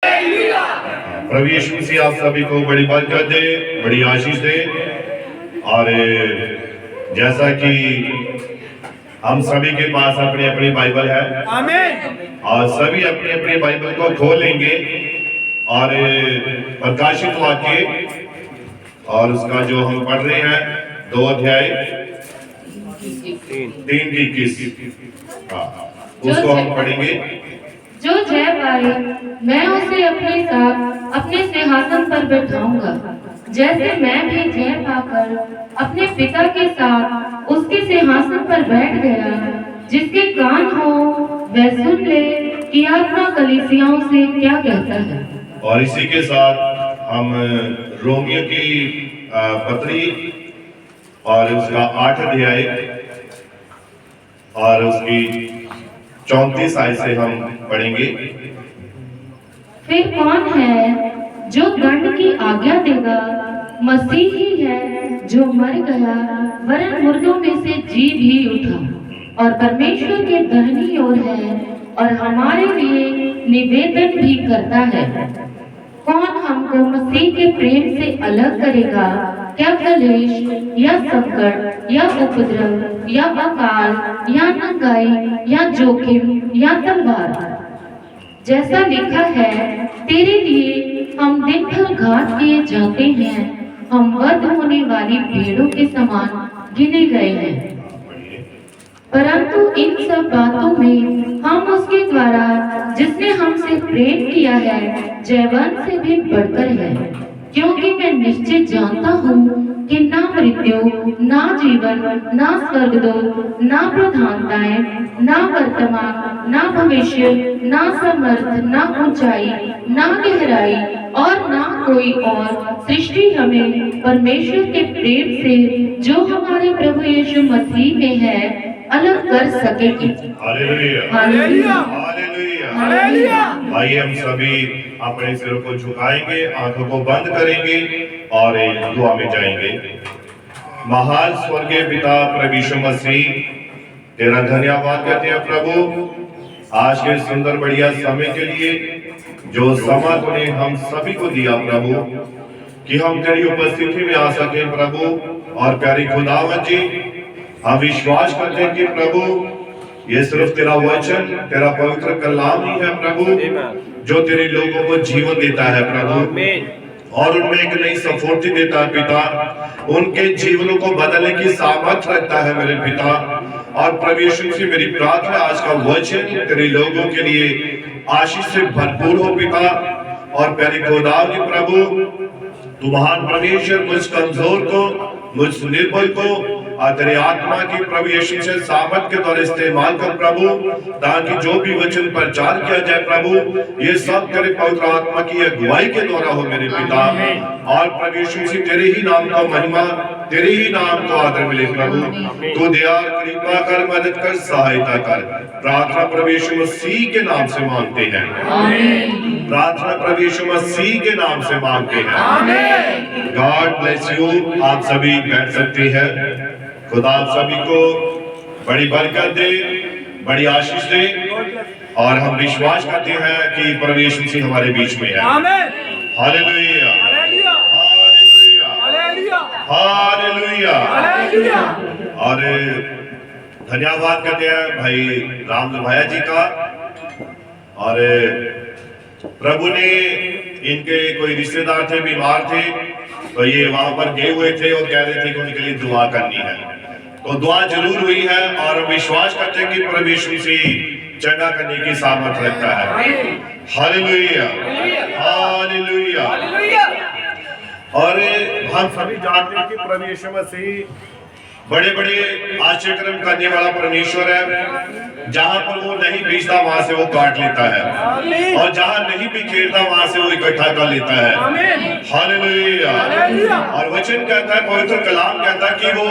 प्रभु यीशु मसीह आप सभी को बड़ी बरकत दे, बड़ी आशीष दे। और जैसा कि हम सभी के पास अपनी अपनी बाइबल है, आमीन, और सभी अपनी अपनी बाइबल को खोलेंगे और प्रकाशित वाक्य और उसका जो हम पढ़ रहे हैं 2 अध्याय 3-21 उसको हम पढ़ेंगे। जो जय पाए मैं उसे अपने साथ अपने सिंहासन पर बैठाऊंगा, जैसे मैं भी जय पाकर अपने पिता के साथ उसके सिंहासन पर बैठ गया। जिसके कान हो वह सुन ले कि आत्मा कलीसियाओं से क्या कहता है। और इसी के साथ हम रोमियो की पत्री और उसका 8 अध्याय और उसकी 34 आयत से हम पढ़ेंगे। फिर कौन है जो दंड की आज्ञा देगा? मसीह ही है जो मर गया वरन मुर्दों में से जी भी उठा और परमेश्वर के दाहिनी ओर है और हमारे लिए निवेदन भी करता है। कौन हमको मसीह के प्रेम से अलग करेगा? क्या कलेश या संकट या उपद्रव या अकाल या नंगाई या जोखिम या तलवार? जैसा लिखा है, तेरे लिए हम दिन भर घात किए जाते हैं, हम वध होने वाली भेड़ों के समान गिने गए हैं। परंतु इन सब बातों में हम उसके द्वारा जिसने हमसे प्रेम किया है जयवंत से भी बढ़कर है। क्योंकि मैं निश्चित जानता हूँ कि ना मृत्यु, ना जीवन, ना स्वर्गदूत, ना प्रधानताएं, ना वर्तमान, ना भविष्य, ना समर्थ, ना ऊंचाई, ना गहराई और ना कोई और सृष्टि हमें परमेश्वर के प्रेम से जो हमारे प्रभु यीशु मसीह में है अलग कर सकेगी। Hallelujah, hallelujah, hallelujah, hallelujah. आइए हम सभी अपने सिर को झुकाएंगे, आंखों को बंद करेंगे और दुआ में जाएंगे। महान स्वर्गीय पिता प्रभु यीशु मसीह, तेरा धन्यवाद करते हैं प्रभु आज के सुंदर बढ़िया समय के लिए, जो समय तूने हम सभी को दिया प्रभु, कि हम तेरी उपस्थिति में आ सके प्रभु। और प्यारी खुदावंद जी, हम विश्वास करते हैं कि प्रभु ये सिर्फ तेरा वचन, तेरा पवित्र कलाम ही है प्रभु, जो तेरे लोगों को जीवन देता है प्रभु और उनमें एक नई स्फूर्ति देता है पिता, उनके जीवनों को बदलने की सामर्थ्य रखता है मेरे पिता। और प्रभु यीशु से मेरी प्रार्थना आज का वचन तेरे लोगों के लिए आशीष से भरपूर हो पिता। और प्यारे खुदा की प्रभु, तू महान परमेश्वर मुझ कमजोर को, मुझ निर्बल को तेरे आत्मा की प्रभु यीशु से सामर्थ के द्वारा इस्तेमाल कर प्रभु, ताकि जो भी वचन प्रचार किया जाए प्रभु ये सब तेरे पवित्र आत्मा की अगुवाई के द्वारा हो मेरे पिता। और प्रभु यीशु से तेरे ही नाम का महिमा, तेरे ही नाम को आदर मिले प्रभु। तू दया कृपा कर, मदद कर, सहायता कर। प्रार्थना प्रभु यीशु मसीह के नाम से मांगते हैं, प्रार्थना प्रभु यीशु मसीह के नाम से मांगते हैं। God bless you. आप सभी बैठ सकते हैं। खुदा आप सभी को बड़ी बरकत दे, बड़ी आशीष दे। और हम विश्वास करते हैं कि प्रभु यीशु मसीह हमारे बीच में है। Hallelujah, hallelujah, hallelujah, hallelujah. और धन्यवाद करते हैं भाई राम भाया जी का। और प्रभु ने, इनके कोई रिश्तेदार थे, बीमार थे, तो ये वहां पर गए हुए थे और कह रहे थे कि उनके लिए दुआ करनी है, तो दुआ जरूर हुई है। और विश्वास करते हैं कि प्रभु यीशु मसीह चंगा करने की सामर्थ रखता है। Hallelujah, hallelujah. और हम सभी जानते हैं कि प्रभु यीशु मसीह बड़े बड़े आश्चर्य करने वाला परमेश्वर है। जहां पर वो नहीं बीजता वहां से वो काट लेता है, और जहां नहीं बिखेरता वहां से वो इकट्ठा कर लेता है। हालेलुया। और वचन कहता है, पवित्र कलाम कहता है कि वो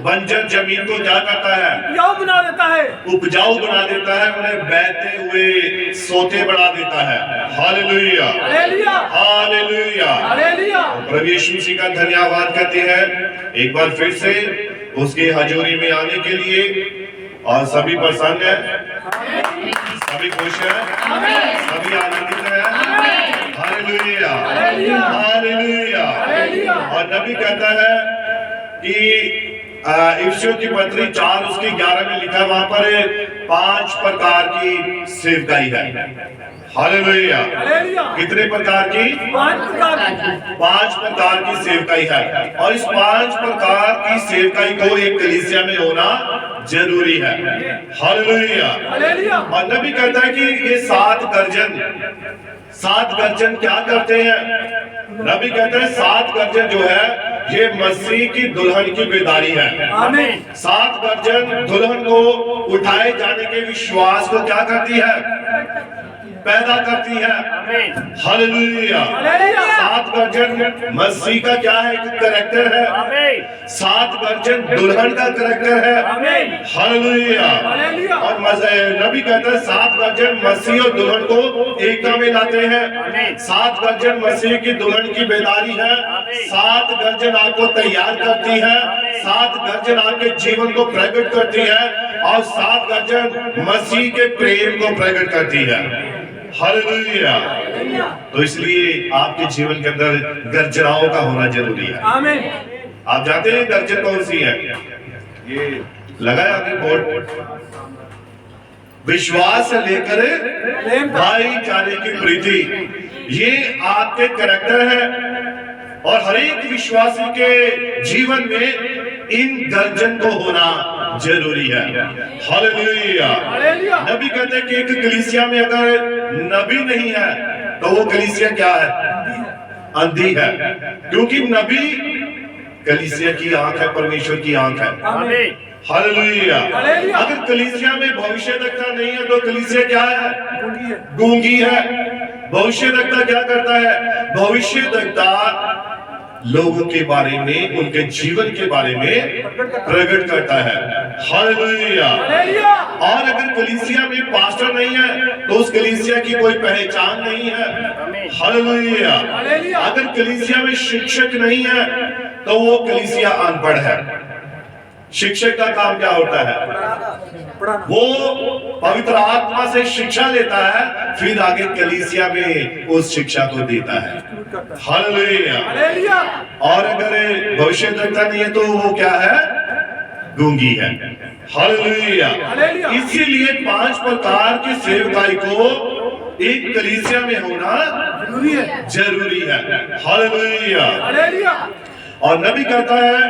बंजर जमीन को क्या करता है? उपजाऊ बना देता है, उपजाऊ बना देता है, उन्हें बहते हुए सोते बढ़ा देता है। Hallelujah, hallelujah. प्रभु यीशु मसीह का धन्यवाद करते हैं एक बार फिर से उसकी हजूरी में आने के लिए। और सभी प्रसन्न है, सभी खुश है, सभी आनंदित है। कि इफिसियों की पत्री 4 उसके 11 में लिखा है, वहां पर 5 प्रकार की सेवकाई है। हालेलुया। कितने प्रकार की? 5 प्रकार की सेवकाई है, और इस 5 प्रकार की सेवकाई को एक कलीसिया में होना जरूरी है। हालेलुया। और नबी कहता है कि ये 7 गर्जन क्या करते हैं? नबी कहते हैं 7 गर्जन जो है ये मसीह की दुल्हन की बेदारी है। आमीन। 7 गर्जन दुल्हन को उठाए जाने के विश्वास को क्या करती है? पैदा करती है। हालेलुया। 7 गर्जन मसीह का क्या है? कैरेक्टर है। 7 गर्जन दुल्हन का कैरेक्टर है। हालेलुया। और नबी कहता है 7 गर्जन मसीह और दुल्हन को एकता में लाते हैं। 7 गर्जन मसीह की दुल्हन की बेदारी है। 7 गर्जन आपको तैयार करती है। 7 गर्जन आपके जीवन को प्रकट करती है, और 7 गर्जन मसीह के प्रेम को प्रकट करती है। हालेलुया। तो इसलिए आपके जीवन के अंदर गर्जनाओं का होना जरूरी है। आमीन। आप जानते हैं गर्जन कौन सी है? ये लगाया आपने बोर्ड, विश्वास से लेकर भाईचारे की प्रीति, ये आपके कैरेक्टर है, और हर एक विश्वासी के जीवन में इन गर्जन को होना जरूरी है। हालेलुया। नबी कहते हैं कि एक कलीसिया में अगर नबी नहीं है तो वो कलीसिया क्या है? अंधी है, क्योंकि नबी कलीसिया की आंख है, परमेश्वर की आंख है। हालेलुया। अगर कलीसिया में भविष्यद्वक्ता नहीं है तो कलीसिया क्या है? गूंगी है। भविष्यद्वक्ता क्या करता है? भविष्यद्वक्ता लोगों के बारे में, उनके जीवन के बारे में प्रकट करता है। हालेलुया। और अगर कलीसिया में पास्टर नहीं है तो उस कलीसिया की कोई पहचान नहीं है। हालेलुया। अगर कलीसिया में शिक्षक नहीं है तो वो कलीसिया अनपढ़ है। शिक्षक का काम क्या होता है? वो पवित्र आत्मा से शिक्षा लेता है, फिर आगे कलीसिया में उस शिक्षा को देता है। हालेलुया। और अगर भविष्यद्वक्ता नहीं है तो वो क्या है? गूंगी है। हालेलुया। इसीलिए 5 प्रकार की सेवकाई को एक कलीसिया में होना जरूरी है। हालेलुया। और नबी कहता है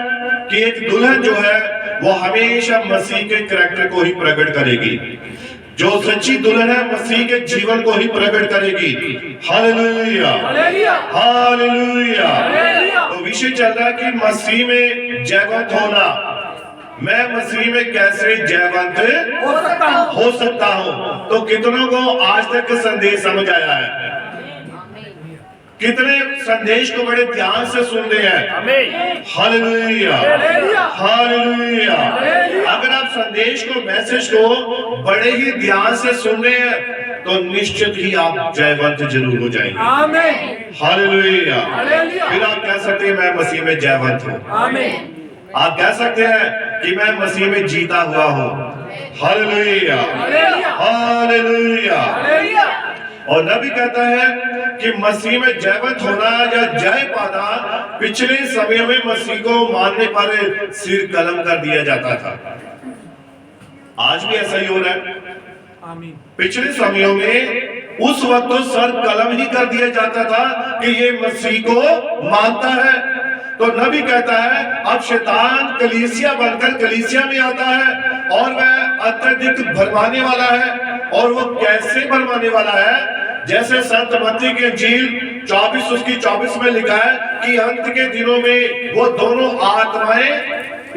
कि एक दुल्हन जो है वो हमेशा मसीह के कैरेक्टर को ही प्रकट करेगी। जो सच्ची दुल्हन है मसीह के जीवन को ही प्रकट करेगी। हालेलुया। हालेलुया। तो विषय चल रहा है कि मसीह में जयवंत होना। मैं मसीह में कैसे जयवंत हो सकता हूँ? तो कितनों को आज तक संदेश समझ आया है? कितने संदेश को बड़े ध्यान से सुनते हैं? हालेलुया। हालेलुया। अगर आप संदेश को, मैसेज को बड़े ही ध्यान से सुन रहे हैं तो निश्चित ही आप जयवंत जरूर हो जाएंगे। हालेलुया। फिर आप कह सकते हैं मैं मसीह में जयवंत हूँ। आप कह सकते हैं कि मैं मसीह में जीता हुआ हूँ। हालेलुया। हालेलुया। और नबी कहता है कि मसीह में जयवंत होना या जय पाना, पिछले समय में मसीह को मानने पर सिर कलम कर दिया जाता था। आज भी ऐसा ही हो रहा है। पिछले समयों में उस वक्त तो सर कलम ही कर दिया जाता था कि ये मसीह को मानता है। तो नबी कहता है अब शैतान कलीसिया बनकर कलीसिया में आता है, और वह अत्यधिक भरमाने वाला है। और वो कैसे भरमाने वाला है? जैसे संत मत्ती की इंजील 24 उसकी 24 में लिखा है कि अंत के दिनों में वो दोनों आत्माएं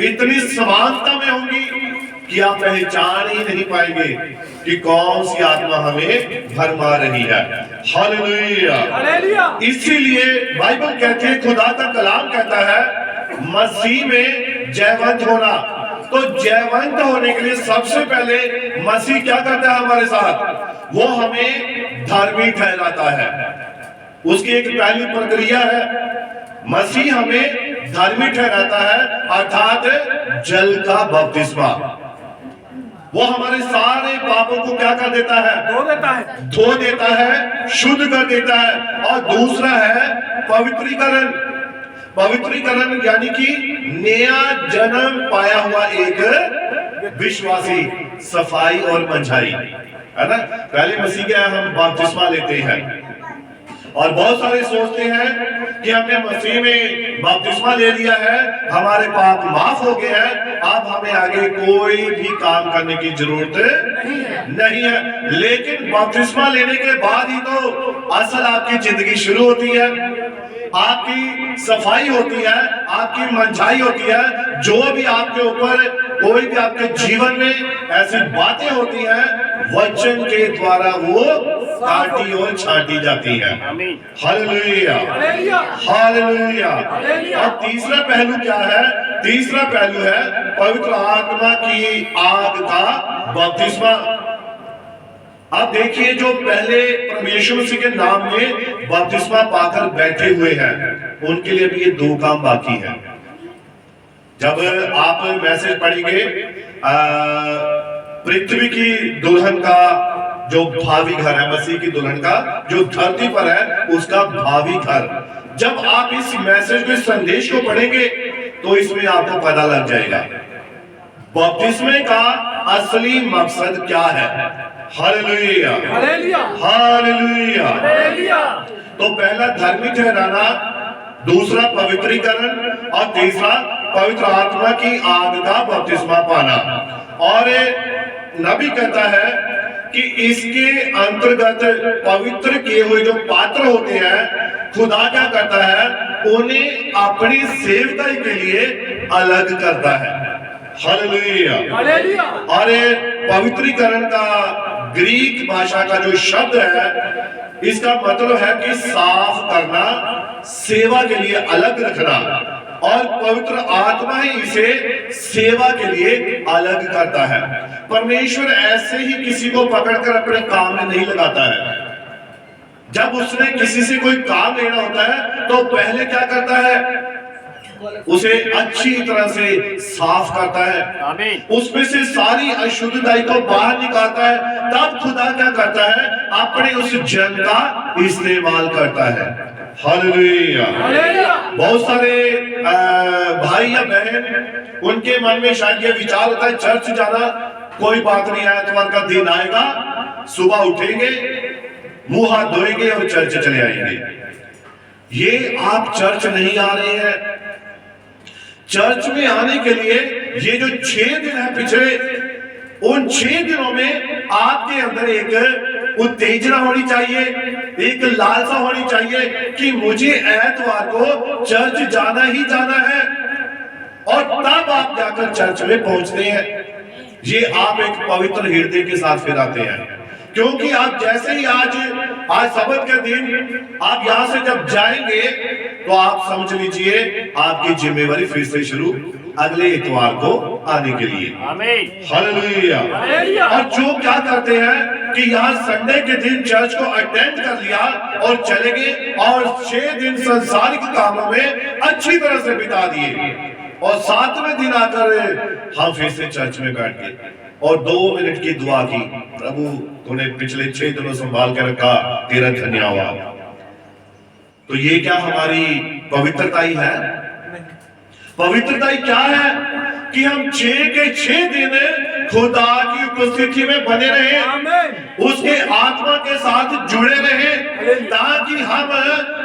इतनी समानता में होंगी कि आप पहचान ही नहीं पाएंगे कि कौन सी आत्मा हमें भरमा रही है। हालेलुया। इसीलिए बाइबल कहती है, खुदा का कलाम कहता है मसीह में जयवंत होना। तो जयवंत होने के लिए सबसे पहले मसीह क्या करता है हमारे साथ? वो हमें धार्मिक ठहराता है। उसकी एक पहली प्रक्रिया है, मसीह हमें धार्मिक ठहराता है, अर्थात जल का बपतिस्मा। वो हमारे सारे पापों को क्या कर देता है? धो देता है, शुद्ध कर देता है। और दूसरा है पवित्रीकरण। पवित्रीकरण यानी कि नया जन्म पाया हुआ एक विश्वासी, सफाई और मंझाई, है ना। पहले मसीह के हम बपतिस्मा लेते हैं और बहुत सारे सोचते हैं कि हमने मसीह में बपतिस्मा ले लिया है, हमारे पाप माफ हो गए हैं, अब हमें आगे कोई भी काम करने की जरूरत नहीं है। लेकिन बपतिस्मा लेने के बाद ही तो असल आपकी जिंदगी शुरू होती है, आपकी सफाई होती है, आपकी मंझाई होती है। जो भी आपके ऊपर कोई भी आपके जीवन में ऐसी बातें होती हैं, वचन के द्वारा वो काटी और छांटी जाती है। Hallelujah, hallelujah. और तीसरा पहलू क्या है? तीसरा पहलू है पवित्र आत्मा की आग का बपतिस्मा। अब देखिए, जो पहले परमेश्वर मसीह के नाम में बपतिस्मा पाकर बैठे हुए हैं, उनके लिए भी ये दो काम बाकी है। जब आप मैसेज पढ़ेंगे पृथ्वी की दुल्हन का जो भावी घर है, मसीह की दुल्हन का जो धरती पर है उसका भावी घर, जब आप इस मैसेज को, इस संदेश को पढ़ेंगे तो इसमें आपको पता लग जाएगा बपतिस्मे का असली मकसद क्या है। Hallelujah, hallelujah, hallelujah. तो पहला धर्मी ठहराना, दूसरा पवित्रीकरण और तीसरा पवित्र आत्मा की आग का बपतिस्मा पाना। और नबी कहता है कि इसके अंतर्गत पवित्र किए हुए जो पात्र होते हैं, खुदा क्या करता है, उन्हें अपनी सेवकाई के लिए अलग करता है। Hallelujah, hallelujah. और पवित्रीकरण का ग्रीक भाषा का जो शब्द है, इसका मतलब है कि साफ करना, सेवा के लिए अलग रखना, और पवित्र आत्मा ही इसे सेवा के लिए अलग करता है। परमेश्वर ऐसे ही किसी को पकड़कर अपने काम में नहीं लगाता है। जब उसने किसी से कोई काम लेना होता है तो पहले क्या करता है, उसे अच्छी तरह से साफ करता है, उसमें से सारी अशुद्धताई को बाहर निकालता है। तब खुदा क्या करता है, अपने उस जन का इस्तेमाल करता है। हालेलुया। बहुत सारे भाई या बहन, उनके मन में शायद ये विचार होता है, चर्च जाना कोई बात नहीं है, एतवार का दिन आएगा, सुबह उठेंगे, मुंह हाथ धोएंगे और चर्च चले आएंगे। ये आप चर्च नहीं आ रहे हैं। चर्च में आने के लिए ये जो 6 दिन है पिछले, उन 6 दिनों में आपके अंदर एक उत्तेजना होनी चाहिए, एक लालसा होनी चाहिए कि मुझे एतवार को चर्च जाना ही जाना है, और तब आप जाकर चर्च में पहुंचते हैं। ये आप एक पवित्र हृदय के साथ फिर आते हैं, क्योंकि आप जैसे ही आज सबत के दिन आप यहां से जब जाएंगे तो आप समझ लीजिए आपकी जिम्मेवारी फिर से शुरू अगले इतवार को आने के लिए। हालेलुया। और जो क्या करते हैं कि यहाँ संडे के दिन चर्च को अटेंड कर लिया और चले गए, और 6 दिन संसारिक कामों में अच्छी तरह से बिता दिए, और 7वें दिन आकर हम फिर से चर्च में बैठ गए और 2 मिनट की दुआ की, प्रभु तूने पिछले 6 दिनों संभाल के रखा, तेरा धन्यवाद। तो ये क्या हमारी पवित्रता ही है? पवित्रता ही क्या है कि हम 6 के 6 दिन खुदा की उपस्थिति में बने रहे, उसके आत्मा के साथ जुड़े रहे, ताकि हम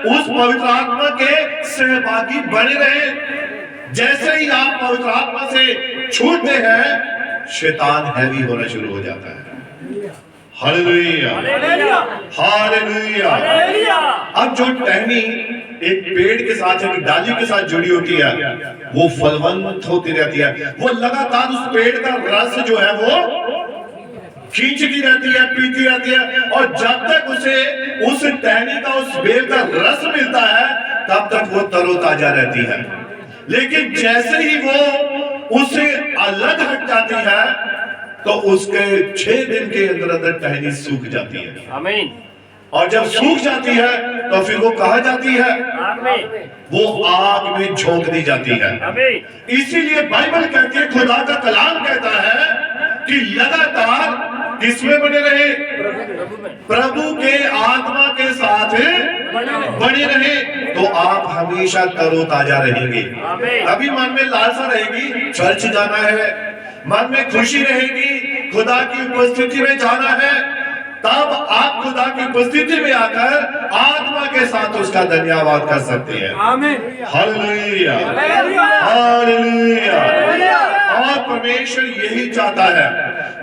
उस पवित्र आत्मा के सहभागी बने रहे। जैसे ही आप पवित्र आत्मा से छूटते हैं, शैतान हैवी होना शुरू हो जाता है। Hallelujah, hallelujah. अब जो टहनी एक पेड़ के साथ, एक डाली के साथ जुड़ी होती है, वो फलवंत होती रहती है, वो लगातार उस पेड़ का रस जो है वो खींचती रहती है, पीती रहती है, और जब तक उसे उस टहनी का, उस बेल का रस मिलता है, तब तक वो तरोताजा रहती है। लेकिन जैसे ही वो उससे अलग हट जाती है तो उसके 6 दिन के अंदर अंदर टहनी सूख जाती है। आमीन। और जब सूख जाती है तो फिर वो कहाँ जाती है? आमीन। वो आग में झोंक दी जाती है। आमीन। इसीलिए बाइबल कहती है, खुदा का कलाम कहता है कि लगातार किसमें बने रहे? प्रभु के आत्मा के साथ बने रहे, तो आप हमेशा तरोताजा रहेंगे। अभी मन में लालसा रहेगी, चर्च जाना है, मन में खुशी रहेगी, खुदा की उपस्थिति में जाना है, तब आप खुदा की उपस्थिति में आकर आत्मा के साथ उसका धन्यवाद कर सकते हैं। Hallelujah, hallelujah. और परमेश्वर यही चाहता है,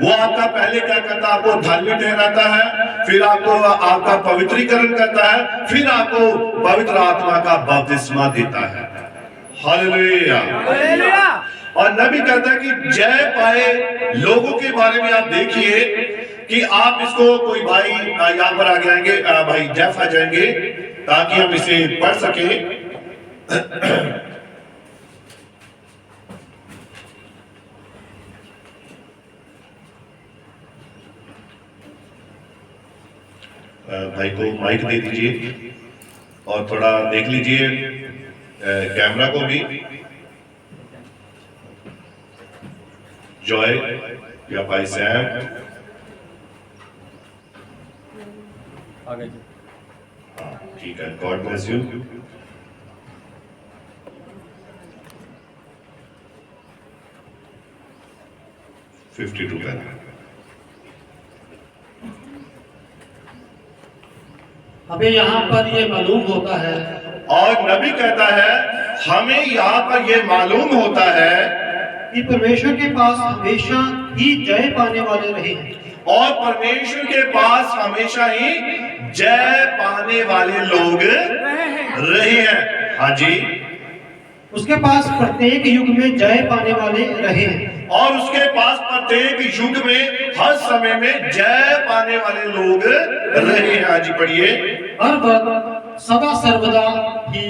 वो आपका पहले क्या करता है, आपको धार्मिक ठहराता है, फिर आपको आपका पवित्रीकरण करता है, फिर आपको पवित्र आत्मा का बपतिस्मा देता है। हालेलुया। और नबी कहता है कि जय पाए लोगों के बारे में आप देखिए कि आप इसको, कोई भाई यहाँ पर आगे आएंगे, भाई जेफ आ जाएंगे ताकि हम इसे पढ़ सकें। भाई को माइक दे दीजिए और थोड़ा देख लीजिए कैमरा को भी। जॉय या भाई सैम, ठीक है, गॉड ब्लेस यू। $52 का। हमें यहाँ पर ये मालूम होता है, और नबी कहता है हमें यहाँ पर ये मालूम होता है कि परमेश्वर के पास हमेशा ही जय पाने वाले रहे हैं, और परमेश्वर के पास हमेशा ही जय पाने वाले लोग रहे हैं। हाँ जी, उसके पास प्रत्येक युग में जय पाने वाले रहे हैं, और उसके पास प्रत्येक युग में हर समय में जय पाने वाले लोग रहे हैं। हाँ जी, पढ़िए। हर वक्त सदा सर्वदा ही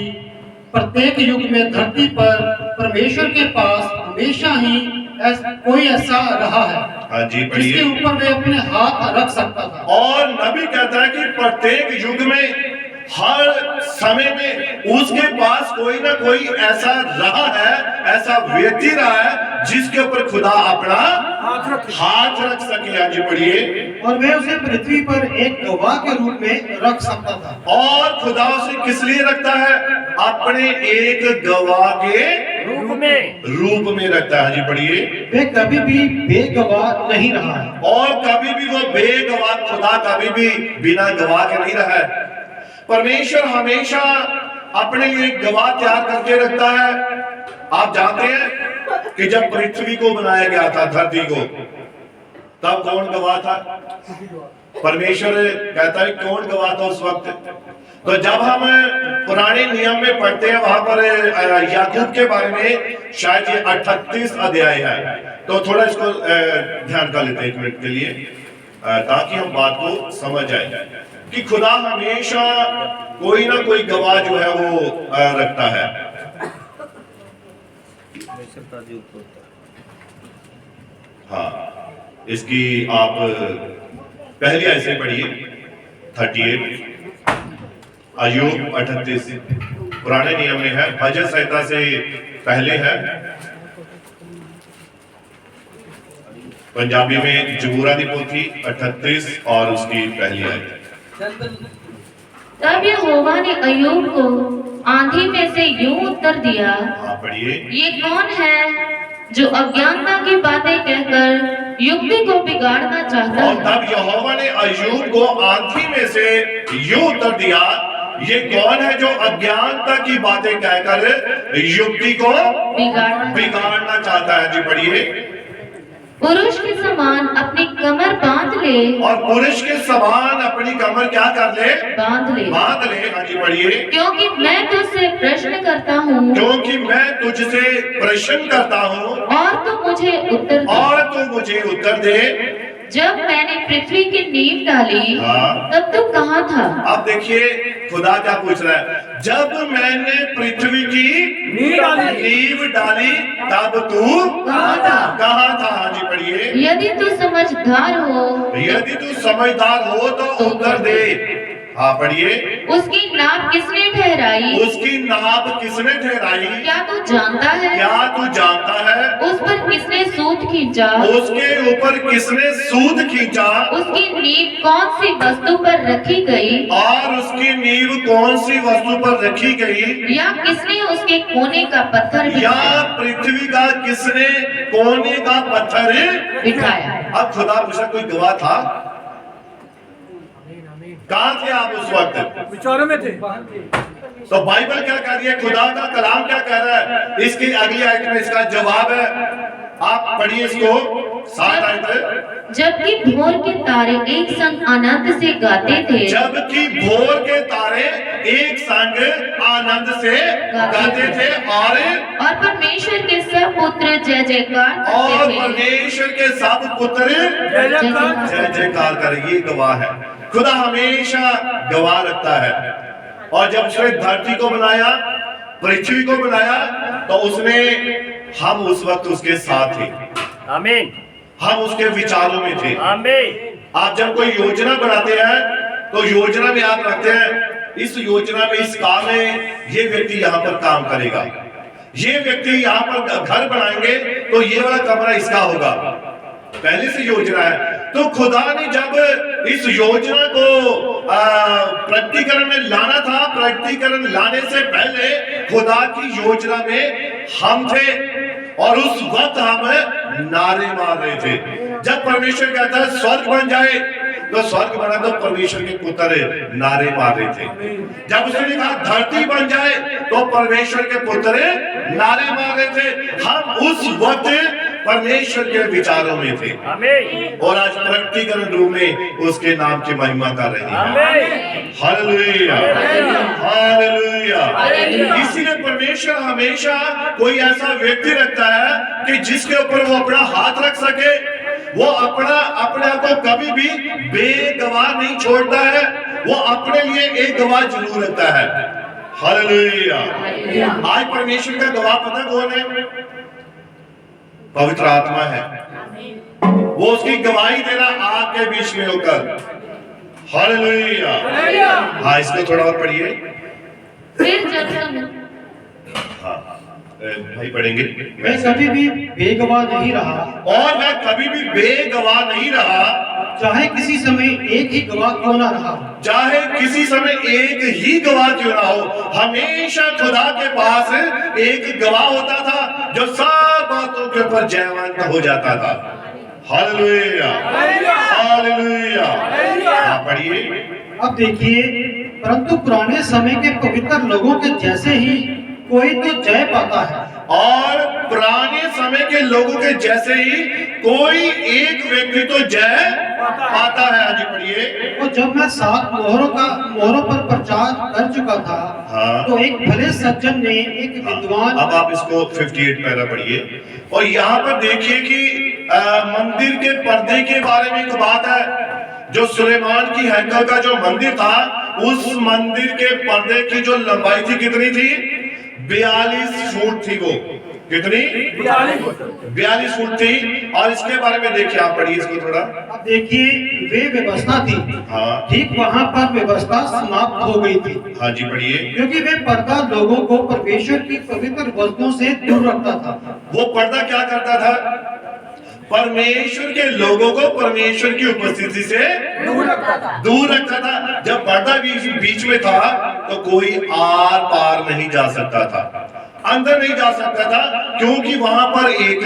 प्रत्येक युग में धरती पर परमेश्वर के पास हमेशा ही कोई ऐसा रहा है, हाँ जी, जिसके पढ़िए। ऊपर वे अपने हाथ रख सकता था। और नबी कहता है कि प्रत्येक युग में हर समय में उसके पास कोई ना कोई ऐसा रहा है, ऐसा व्यक्ति रहा है जिसके ऊपर खुदा अपना हाथ रख सके। आज पढ़िए। और वे उसे पृथ्वी पर एक गवाह के रूप में रख सकता था। और खुदा उसे किस लिए रखता है? अपने एक गवाह के रूप में रखता है। जी पढ़िए। वे कभी भी बेगवाह नहीं रहा है, और कभी भी वो बेगवाह, खुदा कभी भी बिना गवाह के नहीं रहा है। परमेश्वर हमेशा अपने लिए एक गवाह तैयार करके रखता है। आप जानते हैं कि जब पृथ्वी को बनाया गया था, धरती को, तब कौन गवाह था? परमेश्वर कहता है कौन गवाह था उस वक्त? तो जब हम पुराने नियम में पढ़ते हैं, वहां पर याकूब के बारे में शायद ये 38 अध्याय है, तो थोड़ा इसको ध्यान कर लेते हैं 1 मिनट के लिए, ताकि हम बात को समझ जाए कि खुदा हमेशा कोई ना कोई गवाह जो है वो रखता है। हाँ, इसकी आप पहली ऐसे पढ़िए 38, अय्यूब 38 पुराने नियम में है, भजन संहिता से पहले है, पंजाबी में जबूरा दी पोथी 38 और उसकी पहली आयत। तब यहोवा ने अय्यूब को आंधी में से यूं उत्तर दिया, हाँ पढ़िए। ये कौन है जो अज्ञानता की बातें कहकर युक्ति को बिगाड़ना चाहता और है? तब यहोवा ने अय्यूब को आंधी में से यूं उत्तर दिया, ये कौन है जो अज्ञानता की बातें कहकर युक्ति को बिगाड़ना चाहता है? जी पढ़िए। पुरुष के समान अपनी कमर बांध ले, और पुरुष के समान अपनी कमर क्या कर ले? बांध ले, बांध ले। हाँ जी पढ़िए। क्योंकि मैं तुझसे प्रश्न करता हूँ क्योंकि मैं तुझसे प्रश्न करता हूँ और तू मुझे उत्तर दे। और तू मुझे उत्तर दे। जब मैंने पृथ्वी की नींव डाली, हाँ। तब तू कहाँ था? अब देखिए खुदा क्या पूछ रहा है, जब मैंने पृथ्वी की नींव डाली तब तू कहाँ था? कहाँ था? हाँ जी पढ़िए। यदि तू समझदार हो, यदि तू समझदार हो तो उत्तर दे। हाँ पढ़िए। उसकी नाप किसने ठहराई? उसकी नाप किसने ठहराई? क्या तू जानता है? क्या तू जानता है? उस पर किसने सूत खींचा? उसके ऊपर किसने सूद खींचा? उसकी नींव कौन सी वस्तु पर रखी गई? और उसकी नींव कौन सी वस्तु पर रखी गई? या किसने उसके कोने का पत्थर या बिठाया? पृथ्वी का किसने कोने का पत्थर बिठाया। अब खुदा पूछा कोई गवाह था? कहाँ थे आप उस वक्त? विचारों में थे। तो बाइबल क्या कह रही है, खुदा का कलाम क्या कह रहा है? इसकी अगली आयत में इसका जवाब है, आप पढ़िए इसको। 7 आयत। जबकि भोर के तारे एक संग आनंद से गाते थे। जबकि भोर के तारे एक संग आनंद से गाते थे और परमेश्वर के सब पुत्र जय जयकार और करते थे। परमेश्वर के सब पुत्र जय जयकार करें। ये गवाह है। खुदा हमेशा गवाह रखता है। और जब उसने धरती को बनाया, पृथ्वी को बनाया, तो उसने हम उस वक्त उसके साथ थे। आमीन। हम उसके विचारों में थे। आमीन। आप जब कोई योजना बनाते हैं तो योजना में आप रखते हैं इस योजना में, इस काम में ये व्यक्ति यहाँ पर काम करेगा, ये व्यक्ति यहाँ पर घर बनाएंगे तो ये वाला कमरा इसका होगा, पहले से योजना है। तो खुदा ने जब इस योजना को प्रकटीकरण में लाना था, प्रकटीकरण लाने से पहले खुदा की योजना में हम थे और उस वक्त हम नारे मार रहे थे। जब परमेश्वर कहता है स्वर्ग बन जाए तो स्वर्ग बना, तो परमेश्वर के पुत्र नारे मार रहे थे। जब उसने कहा धरती बन जाए तो परमेश्वर के पुत्र नारे मार रहे थे। हम उस वक्त परमेश्वर के विचारों में थे और आज प्रकटीकरण रूप में उसके नाम की महिमा कर रहे हैं। Hallelujah, hallelujah. इसीलिए परमेश्वर हमेशा कोई ऐसा व्यक्ति रखता है कि जिसके ऊपर वो अपना हाथ रख सके। वो अपने आप को कभी भी बेगवाह नहीं छोड़ता है, वो अपने लिए एक गवाह जरूर रखता है। हालेलुया। आज परमेश्वर का गवाह पता कौन है? पवित्र आत्मा है। वो उसकी गवाही दे रहा आग के बीच में होकर। हालेलुया। हाँ, इसको थोड़ा और पढ़िए। फिर जब हाँ भाई पढ़ेंगे। मैं कभी भी बेगवाह नहीं रहा, और मैं कभी भी बेगवाह नहीं रहा, चाहे किसी समय एक ही गवाह क्यों ना रहा। चाहे किसी समय एक ही गवाह क्यों ना हो, हमेशा खुदा के पास एक गवाह होता था जो सब बातों के ऊपर जयवंत हो जाता था। Hallelujah, hallelujah. हाँ पढ़िए। अब देखिए, परंतु पुराने समय के पवित्र लोगों के जैसे ही कोई तो जय पाता है, और पुराने समय के लोगों के जैसे ही कोई एक व्यक्ति तो जय पाता है। आज पढ़िए। और जब मैं 7 मोहरों पर प्रचार कर चुका था, हाँ। तो एक भले सज्जन ने एक विद्वान। अब आप इसको 58 पैरा पढ़िए और यहाँ पर देखिए कि मंदिर के पर्दे के बारे में एक बात है। जो सुलेमान की हैकल का जो मंदिर था, उस मंदिर के पर्दे की जो लंबाई थी कितनी थी? 42 फुट थी। वो कितनी? 42 फुट थी। और इसके बारे में देखिए, आप पढ़िए इसको थोड़ा। अब देखिए, वे व्यवस्था थी। हाँ। ठीक वहाँ पर व्यवस्था समाप्त हो गई थी। हाँ जी पढ़िए। क्योंकि वे पर्दा लोगों को परमेश्वर की पवित्र वस्तुओं से दूर रखता था। वो पर्दा क्या करता था? परमेश्वर के लोगों को परमेश्वर की उपस्थिति से दूर रखता था। जब पर्दा बीच में था तो कोई आर पार नहीं जा सकता था, अंदर नहीं जा सकता था, क्योंकि वहां पर एक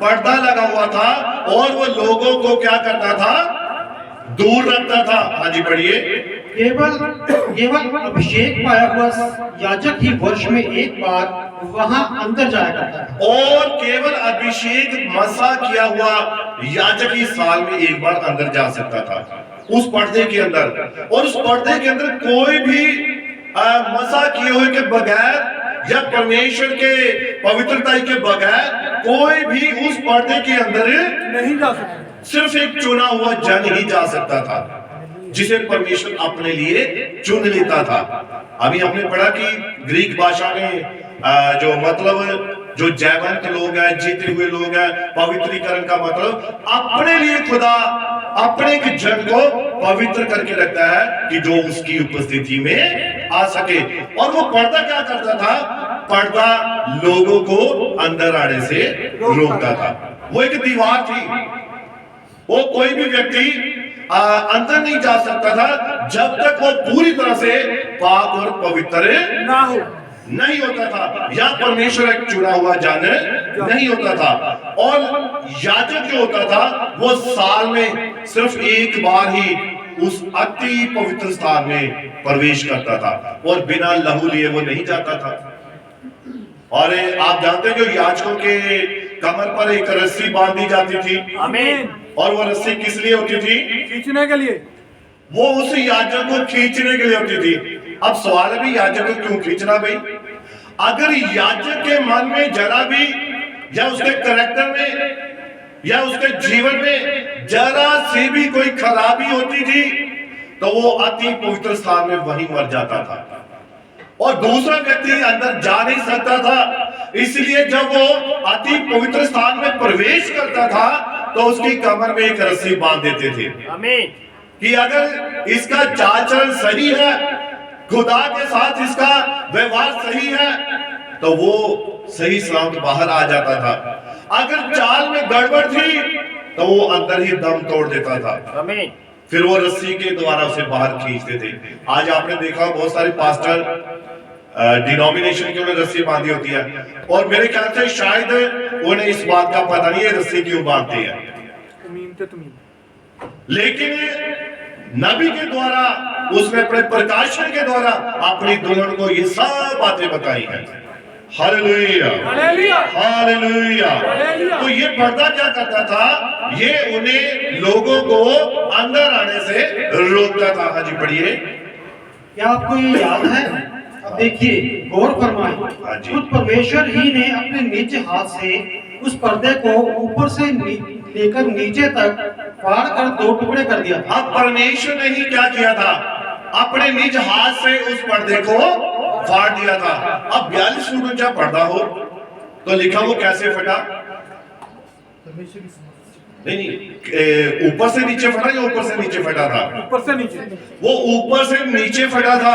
पर्दा लगा हुआ था और वो लोगों को क्या करता था? दूर रखता था। हाँ जी पढ़िए। केवल अभिषेक पाया हुआ याजक ही वर्ष में एक बार वहां अंदर जाया करता है। और केवल अभिषेक मसा किया हुआ याजक ही साल में एक बार अंदर जा सकता था उस पर्दे के अंदर। और उस पर्दे के अंदर कोई भी मसा किए हुए के बगैर या परमेश्वर के पवित्रता के बगैर कोई भी उस पर्दे के अंदर नहीं जा सकता। सिर्फ एक चुना हुआ जन ही जा सकता था, जिसे परमेश्वर अपने लिए चुन लेता था। अभी हमने पढ़ा कि ग्रीक भाषा में जो मतलब जो जयवंत लोग हैं, जीते हुए लोग हैं, पवित्रीकरण का मतलब अपने लिए खुदा अपने की जन को पवित्र करके रखता है कि जो उसकी उपस्थिति में आ सके। और वो पर्दा क्या करता था? पर्दा लोगों को अंदर आने से रोकता था। वो एक दीवार थी, वो कोई भी व्यक्ति अंदर नहीं जा सकता था जब तक वो पूरी तरह से पाक और पवित्र ना हो। नहीं होता था, या परमेश्वर एक चुना हुआ जानवर नहीं होता था। और याजक जो होता था वो साल में सिर्फ एक बार ही उस अति पवित्र स्थान में प्रवेश करता था और बिना लहू लिए वो नहीं जाता था। और आप जानते हैं जो याजकों के कमर पर एक रस्सी बांधी जाती थी, आमीन। और वो रस्सी किस लिए होती थी? खींचने के लिए। वो उस याजक को खींचने के लिए होती थी। अब सवाल है भी याजक को क्यों खींचना भाई? अगर याजक के मन में जरा भी या उसके कैरेक्टर में या उसके जीवन में जरा सी भी कोई खराबी होती थी तो वो अति पवित्र स्थान में वहीं मर जाता था और दूसरा व्यक्ति अंदर जा नहीं सकता था। इसलिए जब वो अति पवित्र स्थान में प्रवेश करता था तो उसकी कमर में एक रस्सी बांध देते थे। आमीन। कि अगर इसका चाल चलन सही है, खुदा के साथ इसका व्यवहार सही है, तो वो सही सलामत बाहर आ जाता था। अगर चाल में गड़बड़ थी तो वो अंदर ही दम तोड़ देता था। आमीन। फिर वो रस्सी के द्वारा उसे बाहर खींचते थे। आज आपने देखा बहुत सारे पास्टर डिनोमिनेशन की उन्होंने रस्सी बांधी होती है और मेरे ख्याल से शायद उन्हें इस बात का पता नहीं है रस्सी क्यों बांधते हैं। लेकिन नबी के द्वारा उसने अपने प्रकाशन के द्वारा अपनी दुल्हन को ये सब बातें बताई हैं। Hallelujah, hallelujah. तो ये पर्दा क्या करता था? ये उन्हें लोगों को अंदर आने से रोकता था। हाँ जी पढ़िए। क्या आपको ये याद है? अब देखिए, गौर फरमाएं। खुद परमेश्वर ही ने अपने निज हाथ से उस पर्दे को ऊपर से लेकर नीचे तक फाड़ कर दो टुकड़े कर दिया था। अब परमेश्वर ने ही क्या किया था? अपने निज हाथ से उस पर्दे को फाड़ दिया था। अब 42 फुट ऊंचा पर्दा हो तो लिखा वो कैसे फटा? नहीं, ऊपर से नीचे फटा या ऊपर से नीचे फटा था? ऊपर से नीचे। वो ऊपर से नीचे फटा था।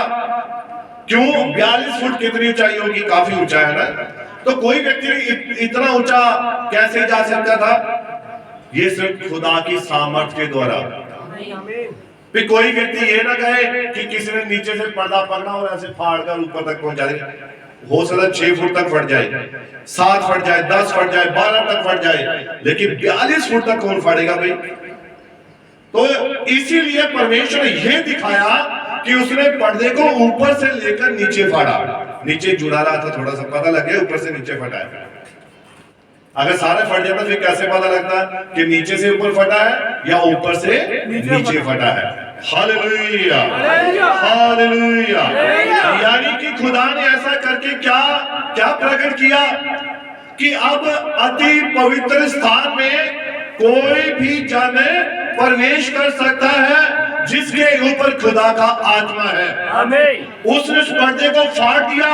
क्यों? 42 फुट कितनी ऊंचाई होगी? काफी ऊंचा है ना। तो कोई व्यक्ति इतना ऊंचा कैसे जा सकता था? ये सिर्फ खुदा की सामर्थ्य के द्वारा। फिर कोई व्यक्ति ये ना कहे कि किसी ने नीचे से पर्दा पकड़ा और ऐसे फाड़ कर ऊपर तक पहुंचा दे। हो सकता 6 फुट तक फट जाए, 7 फट जाए, 10 फट जाए, 12 तक फट जाए, लेकिन 42 फुट तक कौन फाड़ेगा भाई? तो इसीलिए परमेश्वर ने यह दिखाया कि उसने पर्दे को ऊपर से लेकर नीचे फाड़ा। नीचे जुड़ा रहा था, थोड़ा सा पता लग गया ऊपर से नीचे फटा है। अगर सारे फट जाता फिर कैसे पता लगता कि नीचे से ऊपर फटा है या ऊपर से नीचे फटा है? Hallelujah, hallelujah. यानी कि खुदा ने ऐसा करके क्या प्रकट किया कि अब अति पवित्र स्थान में कोई भी जन प्रवेश कर सकता है जिसके ऊपर खुदा का आत्मा है। आमीन। उसने उस पर्दे को फाड़ दिया,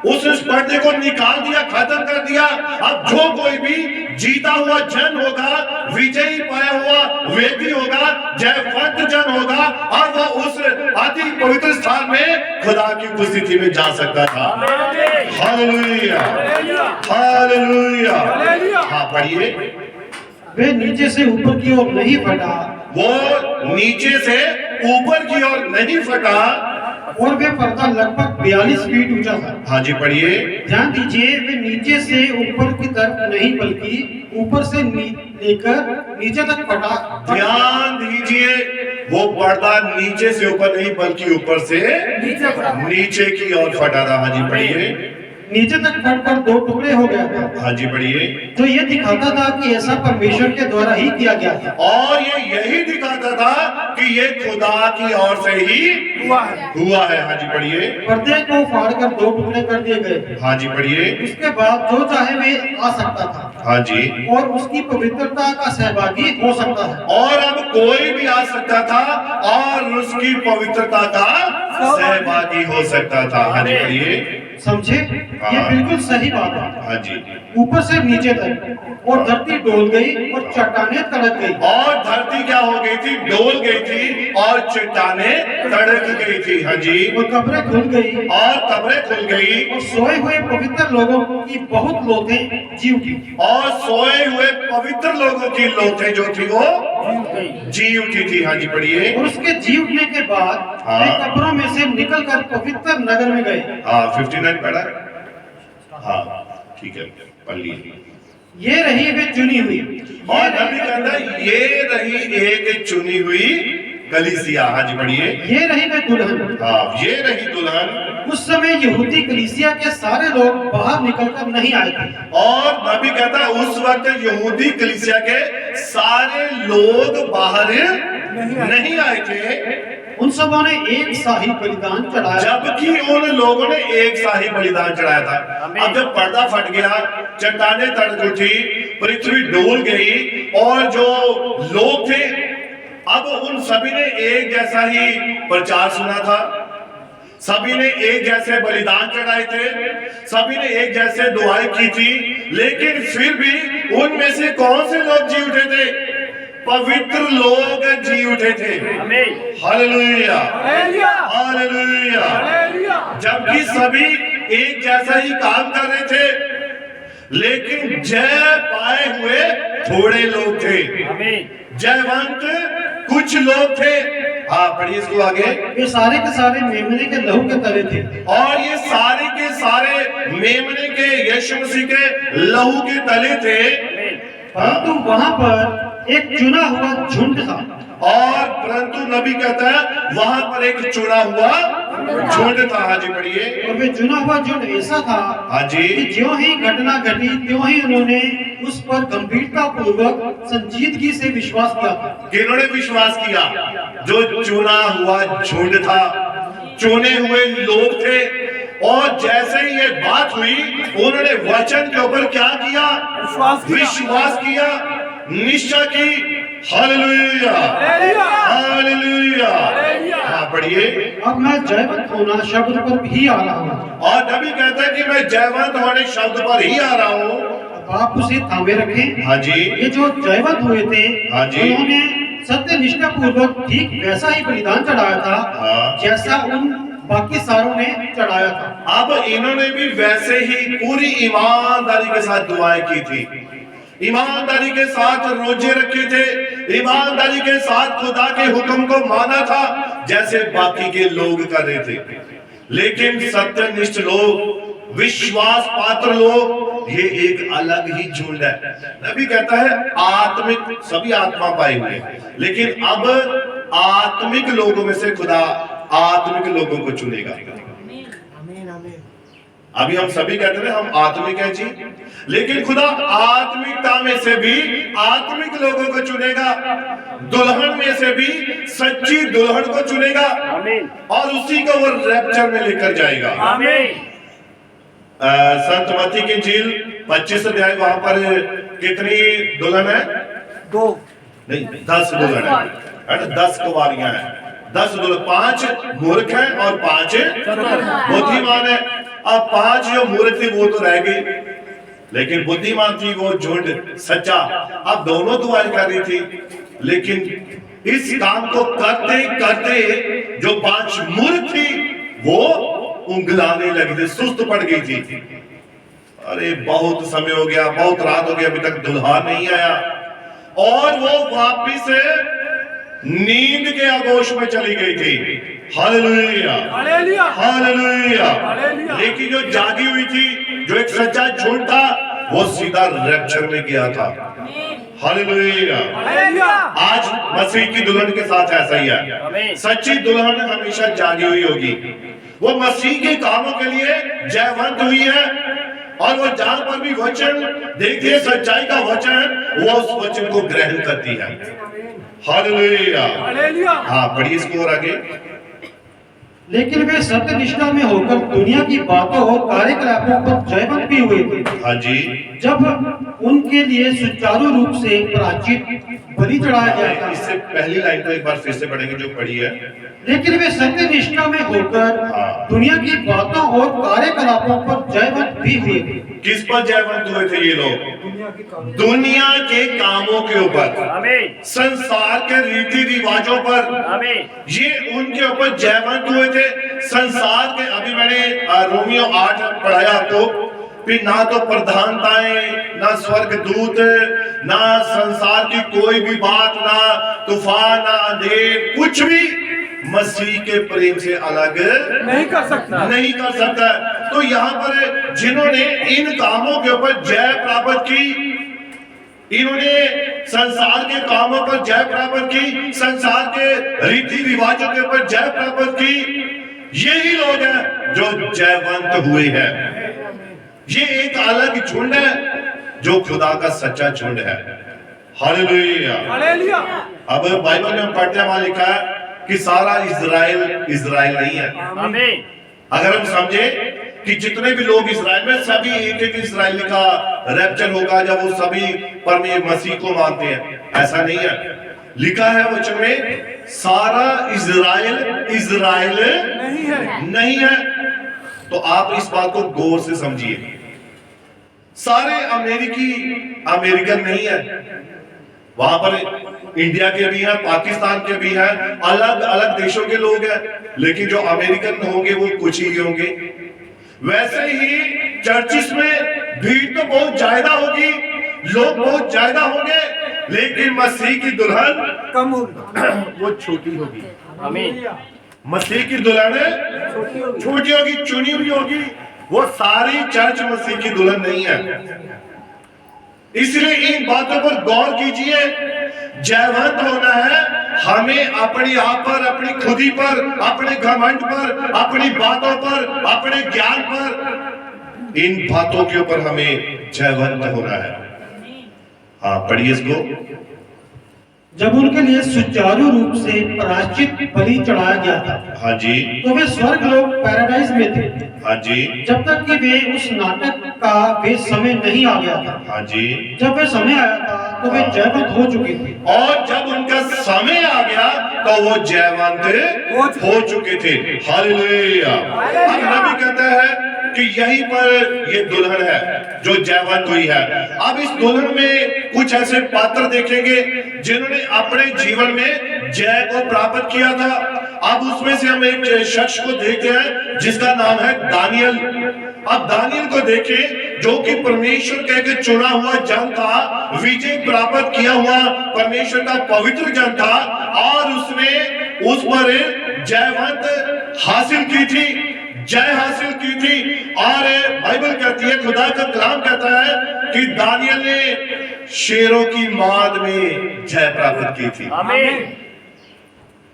उसने उस पर्दे को निकाल दिया, खत्म कर दिया। अब जो कोई भी जीता हुआ जन होगा, विजयी पाया हुआ व्यक्ति होगा, जयवंत जन होगा, और वह उस अति पवित्र स्थान में खुदा की उपस्थिति में जा सकता था। Hallelujah, hallelujah. हाँ पढ़िए। वे नीचे से ऊपर की ओर नहीं फटा, वो नीचे से ऊपर की ओर नहीं फटा, और वे पर्दा लगभग 42 फीट ऊंचा था। हाँ जी पढ़िए। ध्यान दीजिए, वे नीचे से ऊपर की तरफ नहीं बल्कि ऊपर से लेकर नीचे तक फटा। ध्यान दीजिए, वो पर्दा नीचे से ऊपर नहीं बल्कि ऊपर से नीचे की ओर फटा था। हाँ जी पढ़िए। नीचे तक फटकर 2 टुकड़े हो गया था। हाँ जी पढ़िए। तो ये दिखाता था कि ऐसा परमेश्वर के द्वारा ही किया गया था, और ये यही दिखाता था कि ये खुदा की ओर से ही हुआ है। हाँ जी पढ़िए। पर्दे को फाड़कर 2 टुकड़े कर दिए गए। हाँ जी पढ़िए। उसके बाद जो चाहे वे आ सकता था, हाँ जी, और उसकी पवित्रता का सहभागी हो सकता है। और अब कोई भी आ सकता था और उसकी पवित्रता का सहभागी हो सकता था। हाँ जी पढ़िए। समझे? ये हाँ। बिल्कुल सही बात है। हाँ जी। ऊपर से नीचे तक और धरती डोल गई और चट्टानें तड़क गई। और धरती क्या हो गई थी? डोल गई थी और चट्टानें तड़क गई थी। हाँ जी। और कब्रें खुल गई और कब्रें खुल गई और सोए हुए पवित्र लोगों की बहुत लोथें जी उठी। और सोए हुए पवित्र लोगों की लोथें जो थी वो जी उठी थी। हाँ जी, पढ़िए। और उसके जी उठने के बाद हाँ। वे कब्रों में से निकलकर पवित्र नगर में गए। हाँ, 59 पढ़ा। हाँ, ठीक है, पढ़ लीजिए। ये रही वे चुनी हुई। और नबी कहता है ये रही एक चुनी हुई कलीसिया। हाँ जी, पढ़िए। ये रही वे दुल्हन। हाँ, ये रही दुल्हन। उस समय यहूदी कलीसिया के सारे लोग बाहर निकलकर नहीं आए थे। और नबी कहता है उस वक्त यहूदी कलीसिया के सारे लोग बाहर नहीं आए थे, उन सबों ने एक शाही बलिदान चढ़ाया। जबकि उन लोगों ने एक शाही बलिदान चढ़ाया था। अब जब पर्दा फट गया, चट्टानें तड़क उठी, पृथ्वी डोल गई और जो लोग थे अब उन सभी ने एक जैसा ही प्रचार सुना था, सभी ने एक जैसे बलिदान चढ़ाए थे, सभी ने एक जैसे दुआएं की थी, लेकिन फिर भी उनमें से कौन से लोग जी उठे थे? पवित्र लोग जी उठे थे। Hallelujah, hallelujah. जबकि सभी एक जैसा ही काम कर रहे थे, लेकिन जय पाए हुए थोड़े लोग थे, जयवंत कुछ लोग थे। हाँ, पढ़िए इसको आगे। ये सारे के सारे मेमने के लहू के तले थे। और ये सारे के सारे मेमने के यीशु मसीह के लहू के तले थे। परंतु वहां पर एक चुना हुआ झुंड था। और परंतु नबी कहता है वहां पर एक चुना हुआ झुंड था। हाँ जी, पढ़िए। और वे चुना हुआ झुंड ऐसा था हाँ जी। कि ज्यों ही घटना घटी त्यों ही उन्होंने उस पर गंभीरता पूर्वक संजीदगी से विश्वास किया था। किन्होंने विश्वास किया? जो चुना हुआ झुंड था, चुने हुए लोग थे। और जैसे ही ये बात हुई, उन्होंने वचन के ऊपर क्या किया? विश्वास किया, निश्चय की। Hallelujah, hallelujah. हाँ, पढ़िए। अब मैं जयवंत होना शब्द पर ही आ रहा हूँ। और नबी कहता है कि मैं जयवंत होने शब्द पर ही आ रहा हूँ। अब आप उसे थामे रखें। हाँ जी। ये जो जयवंत हुए थे, हाँ जी। उन्होंने सत्य निष्ठा पूर्वक ठीक वैसा ही बलिदान चढ़ाया था हाँ। जैसा उन बाकी सारों ने चढ़ाया था। अब इन्होंने भी वैसे ही पूरी ईमानदारी के साथ दुआएं की थी, ईमानदारी के साथ रोजे रखे थे, ईमानदारी के साथ खुदा के हुक्म को माना था जैसे बाकी के लोग कर रहे थे। लेकिन सत्यनिष्ठ लोग, विश्वास पात्र लोग, ये एक अलग ही झुंड है। नबी कहता है आत्मिक, सभी आत्मा पाए हुए हैं, लेकिन अब आत्मिक लोगों में से खुदा आत्मिक लोगों को चुनेगा। अभी हम सभी कहते हैं हम आत्मिक हैं जी, लेकिन खुदा आत्मिकता में से भी आत्मिक लोगों को चुनेगा, दुल्हन में से भी सच्ची दुल्हन को चुनेगा और उसी को वो रैप्चर में लेकर जाएगा। संत मत्ती की इंजील 25 अध्याय, वहां पर कितनी दुल्हन है? 2 नहीं, 10 दुल्हन है, 10 कुंवारियां हैं, 10 दुल्हन, 5 मूर्ख हैं और 5 बुद्धिमान है। अब 5 जो मूर्ख थी वो तो रह गई, लेकिन बुद्धिमान थी वो झुंड सच्चा। अब दोनों दुआएं कर रही थी, लेकिन इस काम को करते करते जो 5 मूर्ख थी वो उंगलाने लगी थी, सुस्त पड़ गई थी। अरे बहुत समय हो गया, बहुत रात हो गई, अभी तक दुल्हा नहीं आया, और वो वापिस नींद के आगोश में चली गई थी। Hallelujah, hallelujah, hallelujah. हालेलुया। लेकिन जो जागी हुई थी, जो एक सच्चा झूठ था, वो सीधा रैप्चर में गया था। हालेलुया। हालेलुया। आज मसीह की दुल्हन के साथ ऐसा ही है। सच्ची दुल्हन हमेशा जागी हुई होगी, वो मसीह के कामों के लिए जयवंत हुई है, और वो जहां पर भी वचन देखती है, सच्चाई का वचन, वो उस वचन को ग्रहण करती है। Hallelujah, hallelujah. हाँ, पढ़िए इसको और आगे। लेकिन वे सत्य निष्ठा में होकर दुनिया की बातों और कार्यकलापों पर जयवंत भी हुए थे। हाँ जी। जब उनके लिए सुचारू रूप से प्राचित बलि चढ़ाया गया था। इससे पहली लाइन को एक बार फिर से पढ़ेंगे जो पढ़ी है। लेकिन वे सत्य निष्ठा में होकर दुनिया की बातों और कार्यकलापों पर जयवंत भी हुए थे। किस पर जयवंत हुए थे ये लोग? दुनिया के कामों के ऊपर, संसार के रीति रिवाजों पर, ये उनके ऊपर जयवंत हुए थे। संसार के, अभी मैंने रोमियो 8 पढ़ाया आपको, फिर ना तो प्रधानताएं, ना स्वर्गदूत, ना संसार की कोई भी बात, ना तूफान, ना अंधेर, कुछ भी मसीह के प्रेम से अलग नहीं कर सकता। तो यहाँ पर जिन्होंने इन कामों के ऊपर जय प्राप्त की, इन्होंने संसार के कामों पर जय प्राप्त की, संसार के रीति रिवाजों के ऊपर जय प्राप्त की, यही लोग हैं जो जयवंत हुए हैं। ये एक अलग झुंड है जो खुदा का सच्चा झुंड है। हालेलुया। अब बाइबल में हम पढ़ते हैं, वहां लिखा है कि सारा इज़राइल नहीं है। अगर हम समझे कि जितने भी लोग इज़राइल में, सभी एक एक इज़राइली का रैप्चर होगा जब वो सभी परमेश्वर मसीह को मानते हैं, ऐसा नहीं है। लिखा है वचन में, सारा इज़राइल नहीं है। तो आप इस बात को गौर से समझिए। सारे अमेरिकन नहीं है, वहां पर इंडिया के भी हैं, पाकिस्तान के भी हैं, अलग अलग देशों के लोग हैं, लेकिन जो अमेरिकन होंगे वो कुछ ही होंगे। वैसे ही चर्चिस में भीड़ तो बहुत ज्यादा होगी, लोग बहुत ज्यादा होंगे, लेकिन मसीह की दुल्हन कम होगी, वो छोटी होगी। मसीह की दुल्हन छोटी होगी, चुनी हुई होगी। वो सारी चर्च मसीह की दुल्हन नहीं है। इसलिए इन बातों पर गौर कीजिए। जयवंत होना है हमें अपनी आप पर, अपनी खुदी पर, अपने घमंड पर, अपनी बातों पर, अपने ज्ञान पर, इन बातों के ऊपर हमें जयवंत होना है। हाँ, पढ़िए इसको। जब उनके लिए सुचारू रूप से प्रायश्चित बलि चढ़ाया गया था, हाँ जी, तो वे स्वर्ग लोक पैराडाइज में थे। हाँ जी, जब तक कि वे उस नाटक का वे समय नहीं आ गया था। हाँ जी। जब वे समय आया था तो वे जयवंत हो चुके थे। और जब उनका समय आ गया तो वो जयवंत हो चुके थे। हालेलुया। अब नबी कहता है कि यहीं पर ये दुल्हन है जो जयवंत हुई है। अब इस दुल्हन में कुछ ऐसे पात्र देखेंगे जिन्होंने अपने जीवन में जय को प्राप्त किया था। अब उसमें से हम एक शख्स को देखते हैं जिसका नाम है दानियल। अब दानियल को देखें जो कि परमेश्वर कह के चुना हुआ जन था, विजय प्राप्त किया हुआ परमेश्वर का पवित्र जन था, और उसने उस पर जयवंत हासिल की थी, जय हासिल की थी। और बाइबल कहती है, खुदा का कलाम कहता है कि दानियल ने शेरों की माद में जय प्राप्त की थी।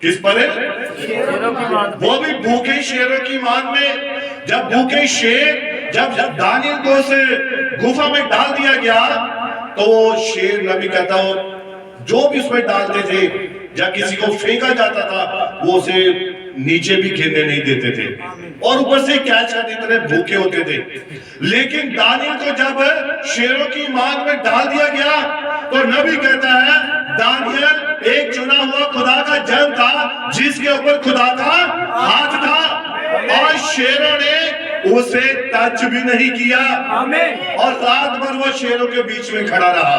किस पर? शेरों की माद। वो भी भूखे शेरों की माद में। जब भूखे शेर, जब दानियल को उस गुफा में डाल दिया गया तो वो शेर, नबी कहता हो, जो भी उसमें डालते थे, जब किसी को फेंका जाता था वो उसे नीचे भी गिरने नहीं देते थे, और ऊपर से कैच करते, इतने भूखे होते थे। लेकिन दानियल को जब शेरों की माद में डाल दिया गया तो नबी कहता है दानियल एक चुना हुआ खुदा का जन था जिसके ऊपर खुदा का हाथ था, और शेरों ने उसे टच भी नहीं किया। और रात भर वो शेरों के बीच में खड़ा रहा,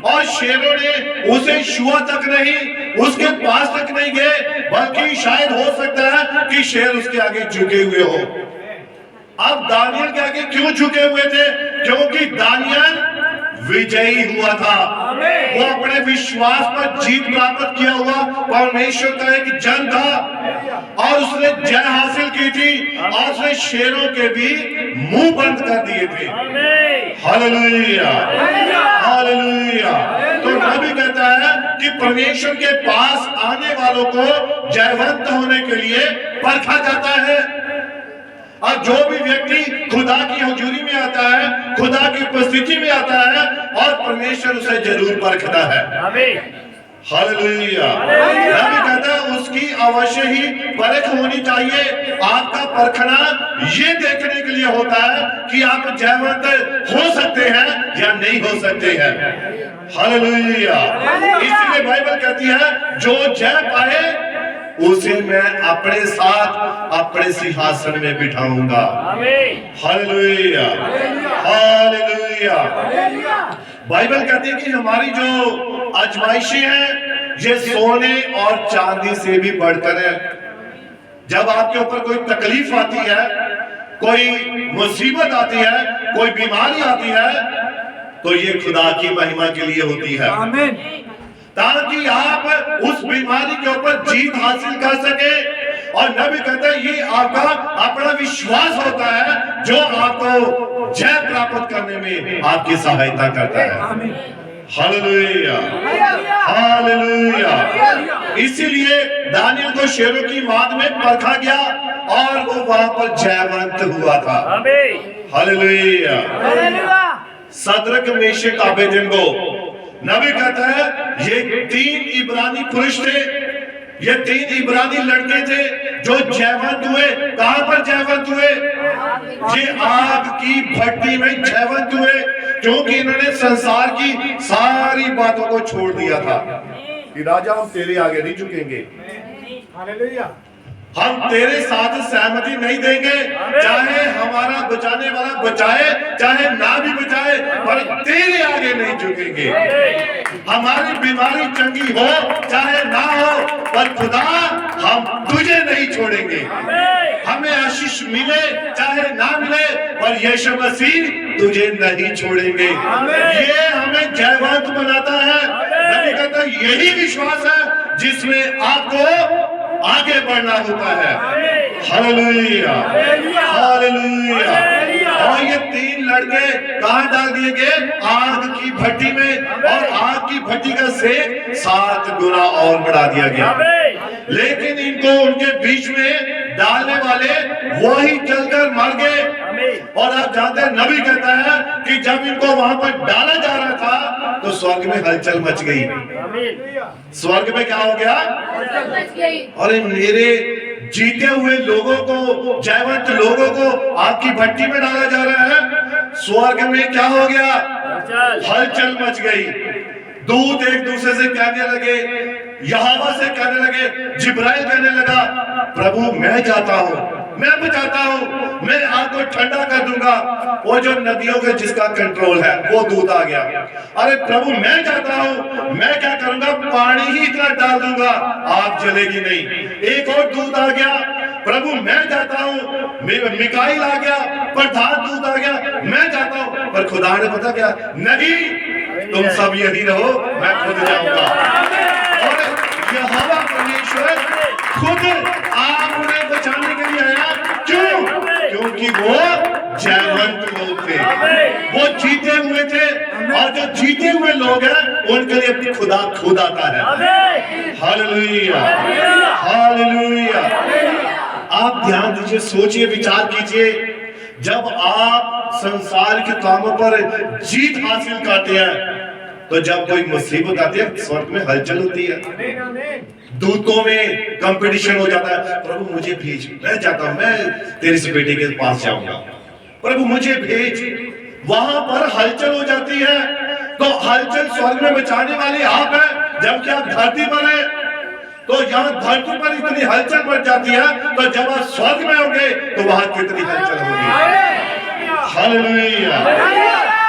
और शेरों ने उसे छुआ तक नहीं, उसके पास तक नहीं गए, बल्कि शायद हो सकता है कि शेर उसके आगे झुके हुए हो। अब दानियल के आगे क्यों झुके हुए थे? क्योंकि दानियल विजयी हुआ था। वो अपने विश्वास पर जीत प्राप्त किया हुआ परमेश्वर का एक जन था, और उसने जय हासिल की थी, और उसने शेरों के भी मुंह बंद कर दिए थे। Hallelujah, hallelujah. तो नबी कहता है कि परमेश्वर के पास आने वालों को जयवंत होने के लिए परखा जाता है, और जो भी व्यक्ति खुदा की हजूरी में आता है, खुदा की उपस्थिति में आता है, और परमेश्वर उसे जरूर परखता है। हालेलुया। नबी कहता है उसकी अवश्य ही परख होनी चाहिए। आपका परखना ये देखने के लिए होता है कि आप जयवंत हो सकते हैं या नहीं हो सकते हैं। हालेलुया। इसलिए बाइबल कहती है जो जय पाए उसे मैं अपने साथ अपने सिंहासन में बिठाऊंगा। Hallelujah, hallelujah. बाइबल कहती है कि हमारी जो आजमाइशें हैं ये सोने और चांदी से भी बढ़कर है। जब आपके ऊपर कोई तकलीफ आती है, कोई मुसीबत आती है, कोई बीमारी आती है, तो ये खुदा की महिमा के लिए होती है, ताकि आप उस बीमारी के ऊपर जीत हासिल कर सके। और नबी कहता है ये आपका अपना विश्वास होता है जो आपको जय प्राप्त करने में आपकी सहायता करता है। Hallelujah, hallelujah. इसीलिए दानियल को शेरों की माद में परखा गया और वो वहां पर जयवंत हुआ था। हालेलुया। सदरक मेशक अबेदनगो, नबी कहता है ये 3 इब्रानी पुरुष थे, ये 3 इब्रानी लड़के थे जो जयवंत हुए। कहां पर जयवंत हुए? ये आग की भट्टी में जयवंत हुए, क्योंकि इन्होंने संसार की सारी बातों को छोड़ दिया था कि राजा हम तेरे आगे नहीं झुकेंगे, हम तेरे साथ सहमति नहीं देंगे, चाहे हमारा बचाने वाला बचाए चाहे ना भी बचाए, पर तेरे आगे नहीं झुकेंगे। हमारी बीमारी चंगी हो चाहे ना हो, पर खुदा हम तुझे नहीं छोड़ेंगे। हमें आशीष मिले चाहे ना मिले, पर यीशु मसीह तुझे नहीं छोड़ेंगे। ये हमें जयवंत बनाता है। नबी कहता है यही विश्वास है जिसमें आपको आगे बढ़ना होता है। Hallelujah, hallelujah. और ये 3 लड़के कहां डाल दिए गए? आग की भट्टी में, और आग की भट्टी का सेक 7 गुना और बढ़ा दिया गया। लेकिन इनको उनके बीच में डालने वाले वही जलकर मर गए। और आप जानते हैं नबी कहता है कि जब इनको वहां पर डाला जा रहा था तो स्वर्ग में हलचल मच गई। स्वर्ग में क्या हो गया? अरे मेरे जीते हुए लोगों को, जयवंत लोगों को आग की भट्टी में डाला जा रहा है। स्वर्ग में क्या हो गया? हलचल मच गई। दूत एक दूसरे से कहने लगे, यहोवा से कहने लगे, जिब्राइल कहने लगा प्रभु मैं जाता हूँ, मैं बचाता हूँ, मैं आग को ठंडा कर दूंगा। वो जो नदियों के जिसका कंट्रोल है वो दूत आ गया। अरे प्रभु मैं जाता हूँ, मैं क्या करूंगा? पानी ही इतना डाल दूंगा आग जलेगी नहीं। एक और दूत आ गया, प्रभु मैं जाता हूँ। मिकाईल आ गया, प्रधान दूत आ गया, मैं जाता हूँ। पर खुदा ने पता क्या? नहीं, तुम सब यही रहो, मैं खुद जाऊंगा। और यहोवा परमेश्वर खुद आप उन्हें बचाने के लिए आया। क्यों? क्योंकि वो जयवंत लोग थे, वो जीते हुए थे। और जो जीते हुए लोग हैं उनके लिए खुदा खुद आता है। Hallelujah, hallelujah. आप ध्यान दीजिए, सोचिए, विचार कीजिए, जब आप संसार के कामों पर जीत हासिल करते हैं तो जब कोई मुसीबत आती है स्वर्ग में हलचल होती है, दूतों में कंपटीशन हो जाता है। प्रभु मुझे भेज, मैं जाता हूं, मैं तेरे से बेटे के पास जाऊंगा, प्रभु मुझे भेज। वहां पर हलचल हो जाती है। तो हलचल स्वर्ग में बचाने वाले आप हैं, जबकि आप धरती पर हैं। तो यहाँ धरती पर इतनी हलचल बढ़ जाती है, तो जब आप स्वर्ग में होंगे तो वहां कितनी हलचल होगी। Hallelujah,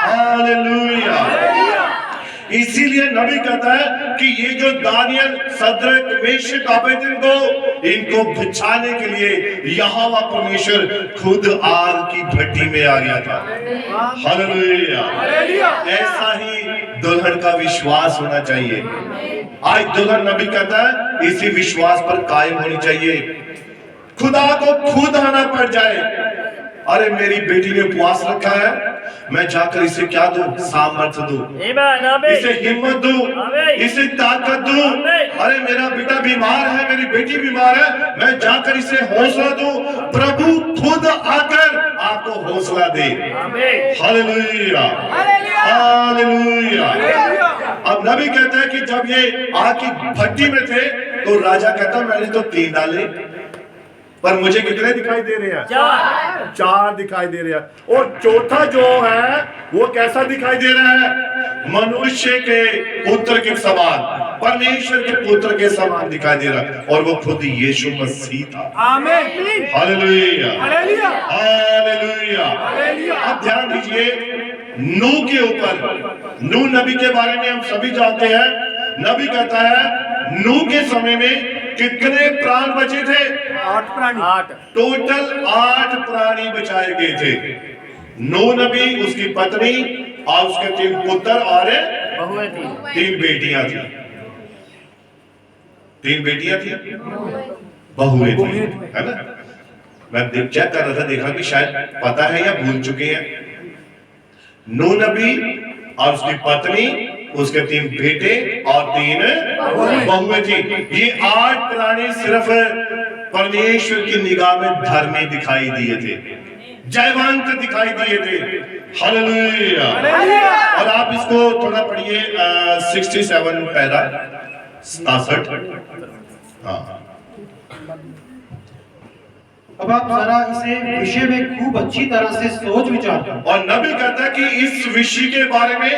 hallelujah. इसीलिए नबी कहता है कि ये जो दानियल, सदरक, मेशक, अबेदनगो, इनको बचाने के लिए यहोवा परमेश्वर खुद आग की भट्टी में आ गया था। हालेलुया। ऐसा ही दुल्हन का विश्वास होना चाहिए। आज दुल्हन, नबी कहता है, इसी विश्वास पर कायम होनी चाहिए। खुदा को खुद आना पड़ जाए। अरे मेरी बेटी ने उपवास रखा है, मैं जाकर इसे क्या दूं? सामर्थ्य दूं, इसे हिम्मत दूं, इसे ताकत दूं। अरे मेरा बेटा बीमार है, मेरी बेटी बीमार है, मैं जाकर इसे हौसला दूं। प्रभु खुद आकर आपको हौसला दे। Hallelujah, hallelujah. अब नबी कहता है कि जब ये आग की भट्टी में थे तो राजा कहता मैंने तो 3 डाले, पर मुझे कितने दिखाई दे रहे हैं? 4 दिखाई दे रहे हैं। और चौथा जो है वो कैसा दिखाई दे रहा है? मनुष्य के पुत्र के समान, परमेश्वर के पुत्र के समान दिखाई दे रहा है, और वो खुद यीशु मसीह था। आमीन। Hallelujah, hallelujah, hallelujah. हालेलुया। अब ध्यान दीजिए नूह के ऊपर। नूह नबी के बारे में हम सभी जानते हैं। नबी कहता है नूह के समय में कितने प्राण बचे थे? 8 प्राणी। 8 टोटल 8 प्राणी बचाए गए थे। नूह नबी, उसकी पत्नी और उसके 3 पुत्र और 3 बेटियां थी। 3 बेटियां थी, बहुएं थी, है ना? मैं चेक कर रहा था, देखा कि शायद पता है या भूल चुके हैं। नूह नबी और उसकी पत्नी, उसके 3 बेटे और 3 बहुएं थी। ये 8 प्राणी सिर्फ परमेश्वर की निगाह में धर्मी दिखाई दिए थे, जयवंत दिखाई दिए थे। हालेलुया। और आप इसको थोड़ा पढ़िए 67 पैरा 67। हाँ, अब आप जरा इसे विषय में खूब अच्छी तरह से सोच विचार करें। और नबी कहता है कि इस विषय के बारे में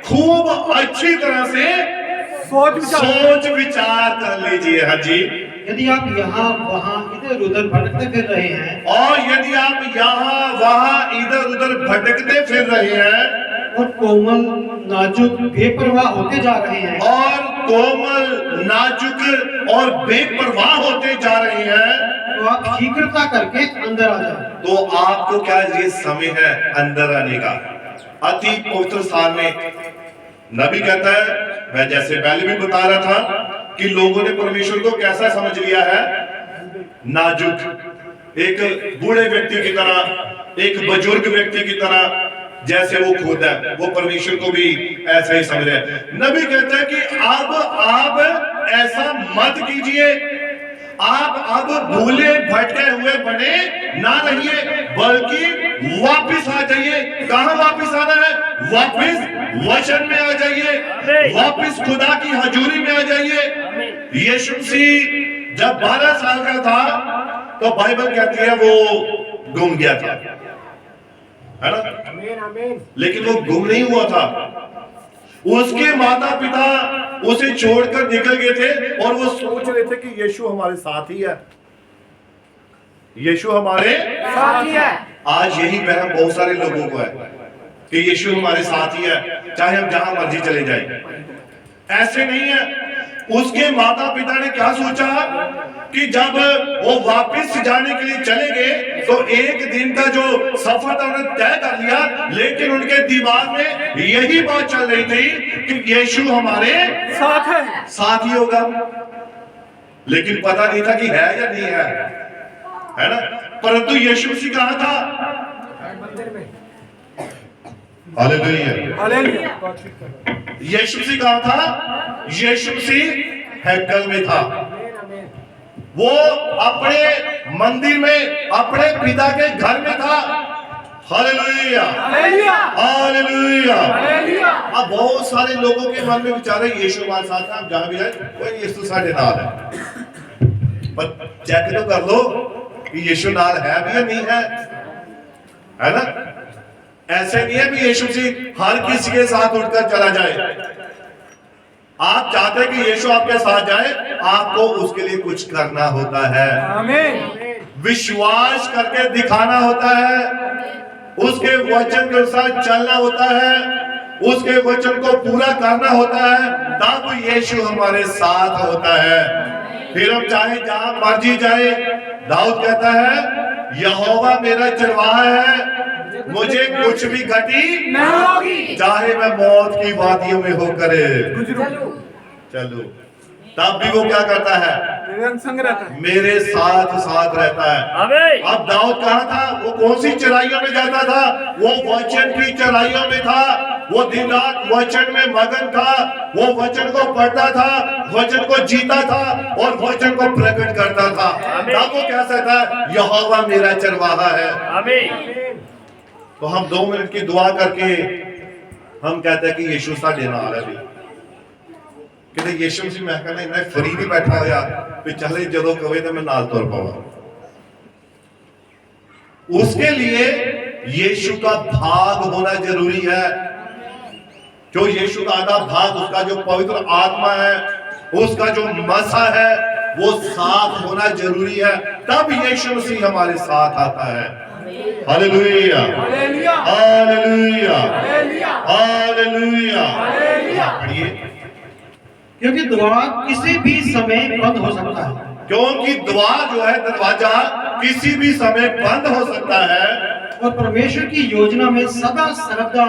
खूब अच्छी तरह से सोच विचार कर लीजिए। हाँ जी। यदि आप यहाँ वहाँ इधर उधर भटकते फिर रहे हैं, और यदि आप यहाँ वहाँ इधर उधर भटकते फिर रहे हैं, और कोमल नाजुक बेपरवाह होते जा रहे हैं, और कोमल नाजुक और बेपरवाह होते जा रहे हैं, तो आप शीघ्रता करके अंदर आ जाए। तो आपको क्या ये समय है अंदर आने का, अति पवित्र स्थान में। नबी कहता है, मैं जैसे पहले भी बता रहा था कि लोगों ने परमेश्वर को कैसा समझ लिया है? नाजुक, एक बूढ़े व्यक्ति की तरह, एक बुजुर्ग व्यक्ति की तरह, जैसे वो खुद है, वो परमेश्वर को भी ऐसा ही समझ रहे हैं। नबी कहता है कि अब आप ऐसा मत कीजिए, आप अब भूले भटके हुए बने ना रहिए, बल्कि वापिस आ जाइए। कहां वापिस आना है? वापिस वचन में आ जाइए, वापिस खुदा की हजूरी में आ जाइए। यीशु मसीह जब 12 साल का था तो बाइबल कहती है वो गुम गया था, है ना? लेकिन वो गुम नहीं हुआ था। उसके माता पिता उसे छोड़कर निकल गए थे और वो सोच रहे थे कि यीशु हमारे साथ ही है, यीशु हमारे साथ ही है। आज यही वहम बहुत सारे लोगों को है कि यीशु हमारे साथ ही है, चाहे हम जहां मर्जी चले जाएं। ऐसे नहीं है। उसके माता पिता ने क्या सोचा कि जब वो वापस जाने के लिए चले गए तो एक दिन का जो सफर था उन्होंने तय कर लिया, लेकिन उनके दिमाग में यही बात चल रही थी कि यीशु हमारे साथ है, साथ ही होगा। लेकिन पता नहीं था कि है या नहीं है ना? परंतु यीशु मसीह कहाँ था? मंदिर में। हालेलुया। हालेलुया। यीशु मसीह कहाँ था? यीशु मसीह हैकल में था। वो अपने मंदिर में, अपने पिता के घर में था। Hallelujah, hallelujah, hallelujah. हालेलुया। अब बहुत सारे लोगों के मन में विचार है यीशु हमारे साथ है, आप जहां भी जाए वो यीशु साढ़े नाल है। पर चेक तो कर लो कि यीशु नाल है भी या नहीं है ना? ऐसे नहीं है कि यीशु मसीह हर किसी के साथ उठकर चला जाए। आप चाहते हैं कि यीशु आपके साथ जाए, आपको उसके लिए कुछ करना होता है। आमीन। विश्वास करके दिखाना होता है, उसके वचन के साथ चलना होता है, उसके वचन को पूरा करना होता है, तब यीशु हमारे साथ होता है। फिर हम चाहे जहां मर्जी जाए, दाऊद कहता है यहोवा मेरा चरवाहा है, मुझे कुछ भी घटी नहीं होगी, चाहे मैं मौत की वादियों में होकर चलूं, तब भी वो क्या करता है? संग रहता है, मेरे साथ साथ रहता है। अब दाऊद कहाँ था? वो कौन सी चराइयों में जाता था? वो वचन की चराइयों में था। वो दिन रात वचन में मगन था, वो वचन को पढ़ता था, वचन को जीता था और वचन को प्रकट करता था। तब वो क्या कहता है? यहोवा मेरा चरवाहा है। तो हम 2 मिनट की दुआ करके हम कहते हैं कि यीशु साढ़े नाल है। ਕਿਤੇ ਯੀਸ਼ੂ ਮਸੀਹ ਮੈਂ ਕਹਿੰਦਾ ਇੰਨਾ ਫਰੀ ਨਹੀਂ ਬੈਠਾ ਹੋਇਆ ਵੀ ਚਲੇ ਜਦੋਂ ਕਵੇ ਤਾਂ मैं नाल तुर पाऊं। उसके लिए यीशु का भाग होना जरूरी है। जो यीशु का आधा भाग, उसका जो पवित्र आत्मा है, उसका जो मसा है, वो साथ होना जरूरी है, तब यीशु मसीह हमारे साथ आता है। Hallelujah hallelujah hallelujah hallelujah hallelujah. Hallelujah. पढ़िए, क्योंकि द्वार किसी भी समय बंद हो सकता है क्योंकि द्वार जो है, दरवाजा किसी भी समय बंद हो सकता है, और परमेश्वर की योजना में सदा सर्वदा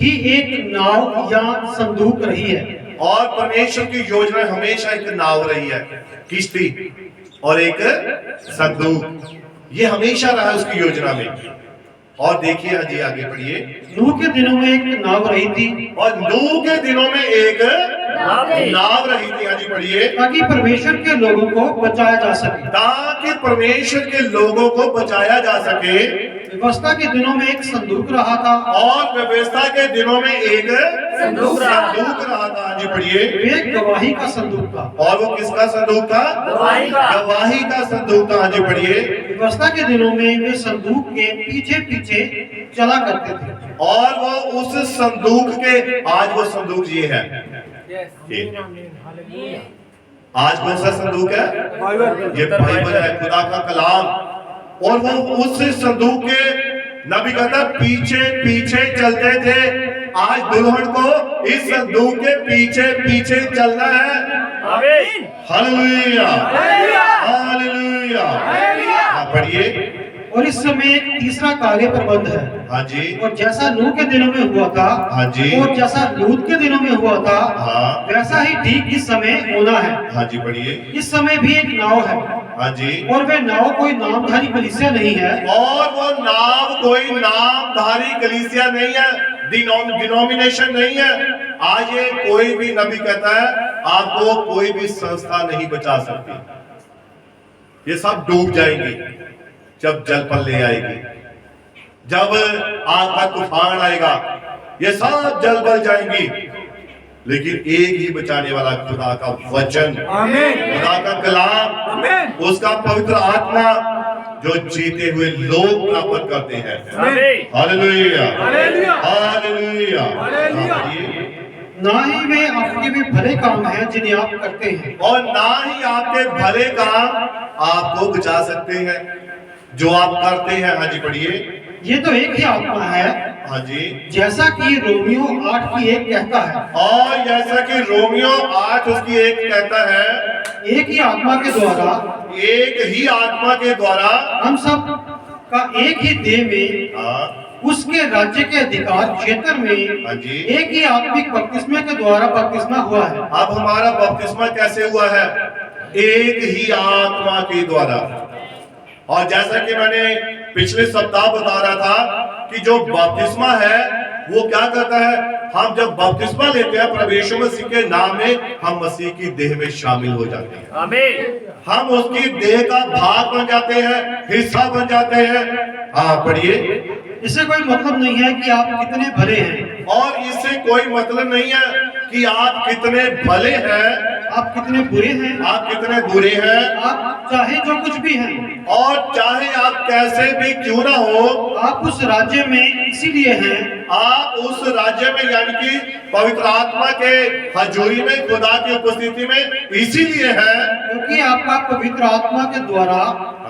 ही एक नाव या संदूक रही है। और परमेश्वर की योजना हमेशा एक नाव रही है, किश्ती और एक संदूक, ये हमेशा रहा उसकी योजना में। और देखिए हाँ जी, आगे पढ़िए। नूह के दिनों में एक नाव रही थी और नूह के दिनों में एक नाव रही थी, हाँ जी पढ़िए, ताकि परमेश्वर के लोगों को बचाया जा सके। ताकि परमेश्वर के लोगों को बचाया जा सके। व्यवस्था के दिनों में एक संदूक रहा था और व्यवस्था के दिनों में एक संदूक रहा था, हाँ जी पढ़िए। वे गवाही का संदूक था। और वो किसका संदूक था? गवाही का। गवाही का संदूक था, हाँ जी पढ़िए। व्यवस्था के दिनों में वे संदूक के पीछे पीछे चला करते थे। और वो उस संदूक के, आज वो संदूक ये है, ये आज कौन सा संदूक है? ये बाइबल है, खुदा का कलाम। और वो उस संदूक के, नबी कहता पीछे पीछे चलते थे। आज दुल्हन को इस संदूक के पीछे पीछे चलना है। आमीन। Hallelujah hallelujah. हालेलुया। हालेलुया। हाँ, पढ़िए। और इस समय एक तीसरा कार्य प्रबंध है। हाँ जी और जैसा नूह के दिनों में हुआ था, हाँ जी। और जैसा लूत के दिनों में हुआ था, हाँ वैसा ही ठीक इस समय होना है। हाँ जी पढ़िए। इस समय भी एक नाव है, हाँ जी। और वे नाव कोई नामधारी कलीसिया नहीं है, और वो नाम कोई नामधारी कलीसिया नहीं है, डिनोमिनेशन नहीं है। आज ये कोई भी नबी कहता है आपको कोई भी संस्था नहीं बचा सकती। ये सब डूब जाएंगी जब जल पर ले आएगी, जब आग का तूफान आएगा, ये सब जल बल जाएंगी। लेकिन एक ही बचाने वाला खुदा का वचन, आमीन। खुदा का कलाम, आमीन। उसका पवित्र आत्मा जो जीते हुए लोग प्राप्त करते हैं। आमीन। Hallelujah hallelujah. हालेलुया। हालेलुया। हाँ, पढ़िए। ना ही वे आपके भी भले काम हैं जिन्हें आप करते हैं, और ना ही आपके भले काम आपको बचा सकते हैं जो आप करते हैं। हाँ जी पढ़िए। ये तो एक ही आत्मा है, हाँ जी। जैसा कि रोमियो 8:1 कहता है। और जैसा कि रोमियो 8 उसकी 1 कहता है, एक ही आत्मा के द्वारा एक ही आत्मा के द्वारा हम सब का एक ही देह में हाँ उसके राज्य के अधिकार क्षेत्र में हाँ जी। एक ही आत्मिक बपतिस्मे के द्वारा बपतिस्मा हुआ है। अब हमारा बपतिस्मा कैसे हुआ है? एक ही आत्मा के द्वारा। और जैसा कि मैंने पिछले सप्ताह बता रहा था कि जो बपतिस्मा है वो क्या करता है, हम जब बपतिस्मा लेते हैं प्रभु यीशु मसीह के नाम में, हम मसीह की देह में शामिल हो जाते हैं। आमीन। हम उसकी देह का भाग बन जाते हैं, हिस्सा बन जाते हैं। हाँ पढ़िए। इससे कोई मतलब नहीं है कि आप कितने भले हैं, और इससे कोई मतलब नहीं है कि आप कितने भले हैं, आप कितने बुरे हैं, आप कितने बुरे हैं, आप चाहे जो कुछ भी हैं, और चाहे आप कैसे भी क्यों ना हो, आप उस राज्य में इसीलिए हैं, आप उस राज्य में यानी कि पवित्र आत्मा के हजूरी में, खुदा की उपस्थिति में इसीलिए है क्योंकि आपका पवित्र आत्मा के द्वारा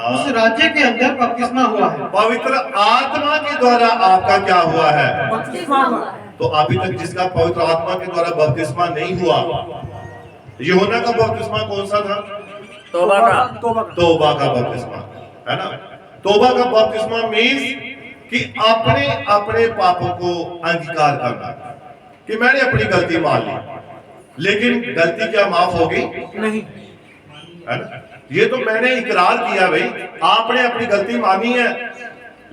उस राज्य के अंदर बपतिस्मा हुआ है। पवित्र आत्मा के द्वारा आपका क्या हुआ है? बपतिस्मा हुआ। तो अभी तक जिसका पवित्र आत्मा के द्वारा बपतिस्मा नहीं हुआ, यूहन्ना का बपतिस्मा कौन सा था? तौबा का। तौबा का बपतिस्मा, है ना? तौबा का बपतिस्मा मीन्स कि अपने अपने पापों को अंगीकार करना, कि मैंने अपनी गलती मान ली, लेकिन गलती क्या माफ हो गई? नहीं। है ना? ये तो मैंने इकरार किया भाई, आपने अपनी गलती मानी है,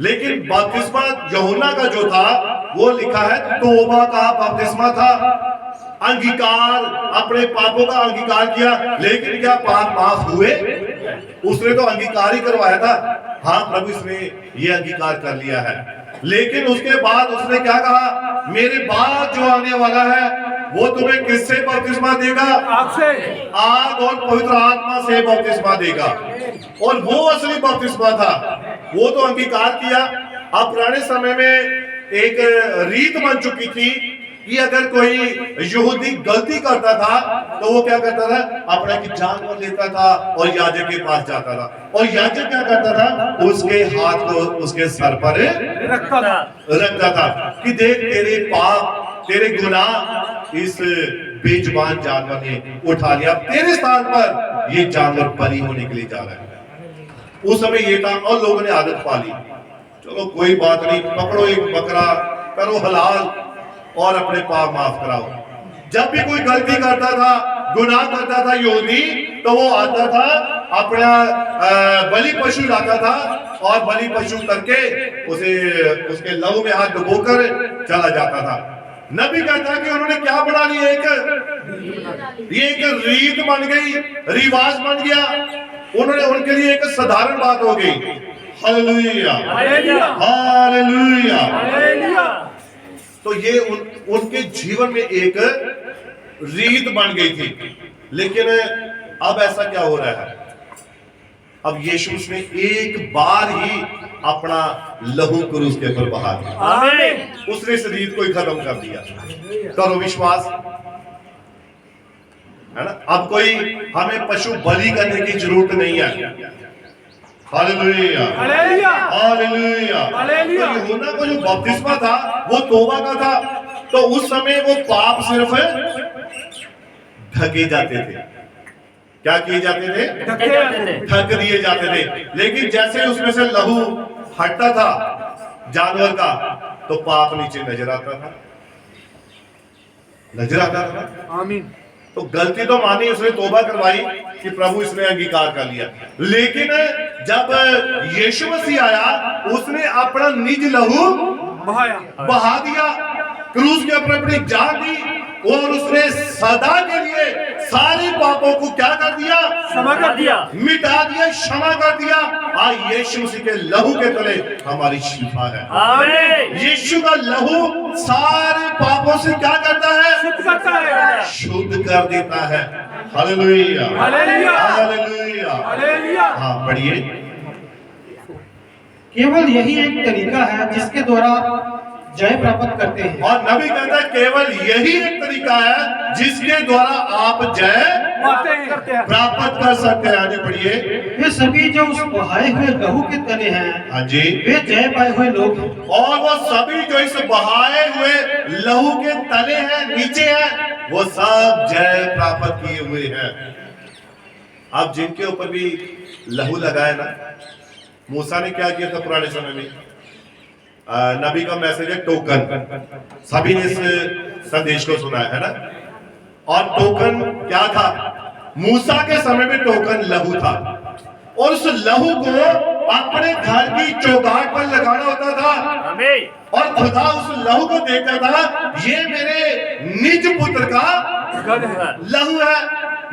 लेकिन बपतिस्मा यूहन्ना का जो था वो लिखा है तौबा का बपतिस्मा था। अंगीकार, अपने पापों का अंगीकार किया, लेकिन क्या पाप माफ हुए? उसने तो अंगीकार ही करवाया था, हाँ प्रभु इसने ये अंगीकार कर लिया है, लेकिन उसके बाद उसने क्या कहा, मेरे बाद जो आने वाला है वो तुम्हें किससे बपतिस्मा देगा? आपसे। आग और पवित्र आत्मा से बपतिस्मा देगा। और वो असली बपतिस्मा था, वो तो अंगीकार किया। अब पुराने समय में एक रीत बन चुकी थी कि अगर कोई यहूदी गलती करता था तो वो क्या करता था, अपना की जानवर लेता था और याजक के पास जाता था, और याजक क्या करता था, उसके हाथ को उसके सर पर रखता था कि देख तेरे पाप, तेरे गुनाह इस बेजुबान जानवर ने उठा लिया, तेरे स्थान पर ये जानवर बलि होने के लिए जा रहा है। उस समय ये था, और लोगों ने आदत पाली, चलो कोई बात नहीं, पकड़ो एक बकरा, करो हलाल और अपने पाप माफ कराओ। जब भी कोई गलती करता था, गुनाह करता था यहूदी, तो वो आता था अपना बलि पशु लाता था और बलि पशु करके उसे उसके लहू में हाथ डुबोकर चला जाता था। नबी कहता है कि उन्होंने क्या बना लिया, ये एक रीत बन गई, रिवाज बन गया, उन्होंने उनके लिए एक साधारण बात हो गई। Hallelujah, hallelujah. तो ये उनके जीवन में एक रीत बन गई थी। लेकिन अब ऐसा क्या हो रहा है, अब यीशु ने एक बार ही अपना लहू क्रूस के ऊपर बहा दिया, उसने इस रीत को ही खत्म कर दिया। करो विश्वास, है ना। अब कोई हमें पशु बलि करने की जरूरत नहीं है। Hallelujah, hallelujah, hallelujah. तो यूहन्ना को जो बपतिस्मा था वो तौबा का था, तो उस समय वो पाप सिर्फ ढके जाते थे। क्या किए जाते थे? ढक दिए जाते थे। लेकिन जैसे उसमें से लहू हटता था जानवर का, तो पाप नीचे नजर आता था, नजर आता था। आमीन। तो गलती तो मानी, उसने तौबा करवाई कि प्रभु इसने अंगीकार कर लिया। लेकिन जब यीशु मसीह आया, उसने अपना निज लहू बहा दिया, क्रूस के ऊपर अपनी जान दी, और उसने सदा के लिए सारे पापों को क्या कर दिया? क्षमा कर दिया, मिटा दिया, क्षमा कर दिया। आज यीशु मसीह के लहू के तले हमारी शिफा है। आमीन। यीशु का लहू सारे पापों से क्या करता है? शुद्ध करता है, शुद्ध कर देता है। Hallelujah, hallelujah, hallelujah, hallelujah. हाँ पढ़िए। केवल यही एक तरीका है जिसके द्वारा जय प्राप्त करते हैं। और नबी कहता है केवल यही एक तरीका है जिसके द्वारा आप जय प्राप्त कर सकते हैं। आगे पढ़िए। वे सभी जो उस बहाए हुए लहू के तले हैं, हाँ जी, वे जय पाए हुए लोग हैं। और वो सभी जो इस बहाए हुए लहू के तले हैं, नीचे हैं, वो सब जय प्राप्त किए हुए हैं। अब जिनके ऊपर भी लहू लगाए ना, मूसा ने क्या किया था पुराने समय में? नबी का मैसेज है टोकन, सभी ने इस संदेश को सुना है ना। और टोकन क्या था? मूसा के समय में टोकन लहू था, और उस लहू को अपने घर की चौगाट पर लगाना होता था। और खुदा उस लहू को देखता था, ये मेरे निज पुत्र का लहू है,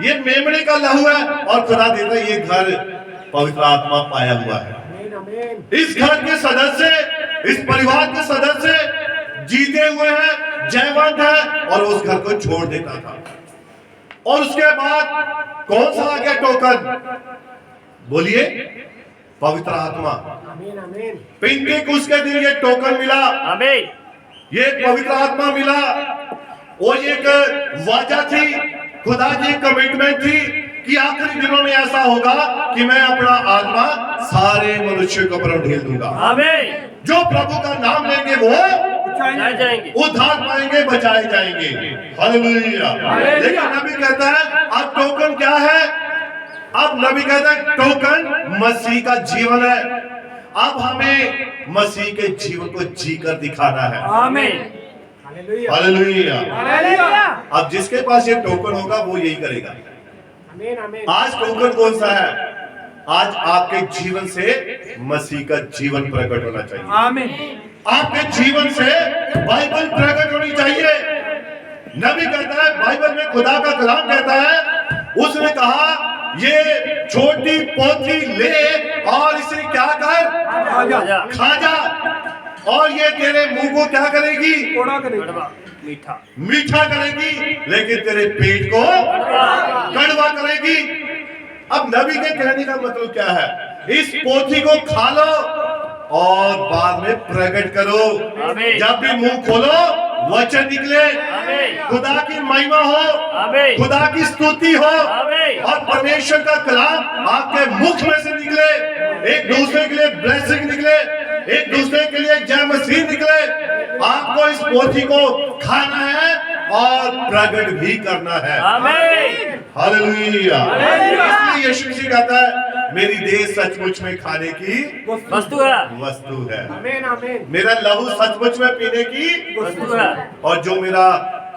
ये मेमने का लहू है। और खुदा देता ये घर पवित्र आत्मा पाया हुआ है, इस घर के सदस्य, इस परिवार के सदस्य जीते हुए हैं, जयवंत है, और उस घर को छोड़ देता था। और उसके बाद कौन सा आ गया टोकन? बोलिए, पवित्र आत्मा। पिंतेकुस्त के दिन ये टोकन मिला, ये पवित्र आत्मा मिला, और ये एक वजह थी, खुदा की कमिटमेंट थी कि आखिरी दिनों में ऐसा होगा कि मैं अपना आत्मा सारे मनुष्य के ऊपर ढेल दूंगा। जो प्रभु का नाम लेंगे वो उद्धार पाएंगे, बचाए जाएंगे। हालेलुया। लेकिन नबी कहता है अब टोकन क्या है? अब नबी कहता है टोकन मसीह का जीवन है। अब हमें मसीह के जीवन को जीकर दिखाना है। हालेलुया। अब जिसके पास ये टोकन होगा वो यही करेगा। आज टोकन कौन सा है? आज आपके जीवन से मसीह का जीवन प्रकट होना चाहिए। आमीन। आपके जीवन से बाइबल प्रकट होनी चाहिए। नबी कहता है, बाइबल में खुदा का कलाम कहता है, उसने कहा ये छोटी पोथी ले और इसे क्या कर? खा जा, और ये तेरे मुंह को क्या करेगी? मीठा मीठा करेगी, लेकिन तेरे पेट को कड़वा करेगी। अब नबी के कहने का मतलब क्या है? इस पोथी को खा लो और बाद में प्रकट करो। आमीन। जब भी मुंह खोलो वचन निकले, आमीन। खुदा की महिमा हो, आमीन। खुदा की स्तुति हो, आमीन। और परमेश्वर का कलाम आपके मुख में से निकले। एक दूसरे के लिए ब्लेसिंग निकले, एक दूसरे के लिए जय मसीह निकले। आपको इस पोथी को खाना है और प्रकट भी करना है। आमीन। हालेलुया। हालेलुया। इसलिए यीशु मसीह कहता है मेरी देह सचमुच में खाने की वस्तु है। वस्तु है, आमीन आमीन। मेरा लहू सचमुच में पीने की वस्तु है। और जो मेरा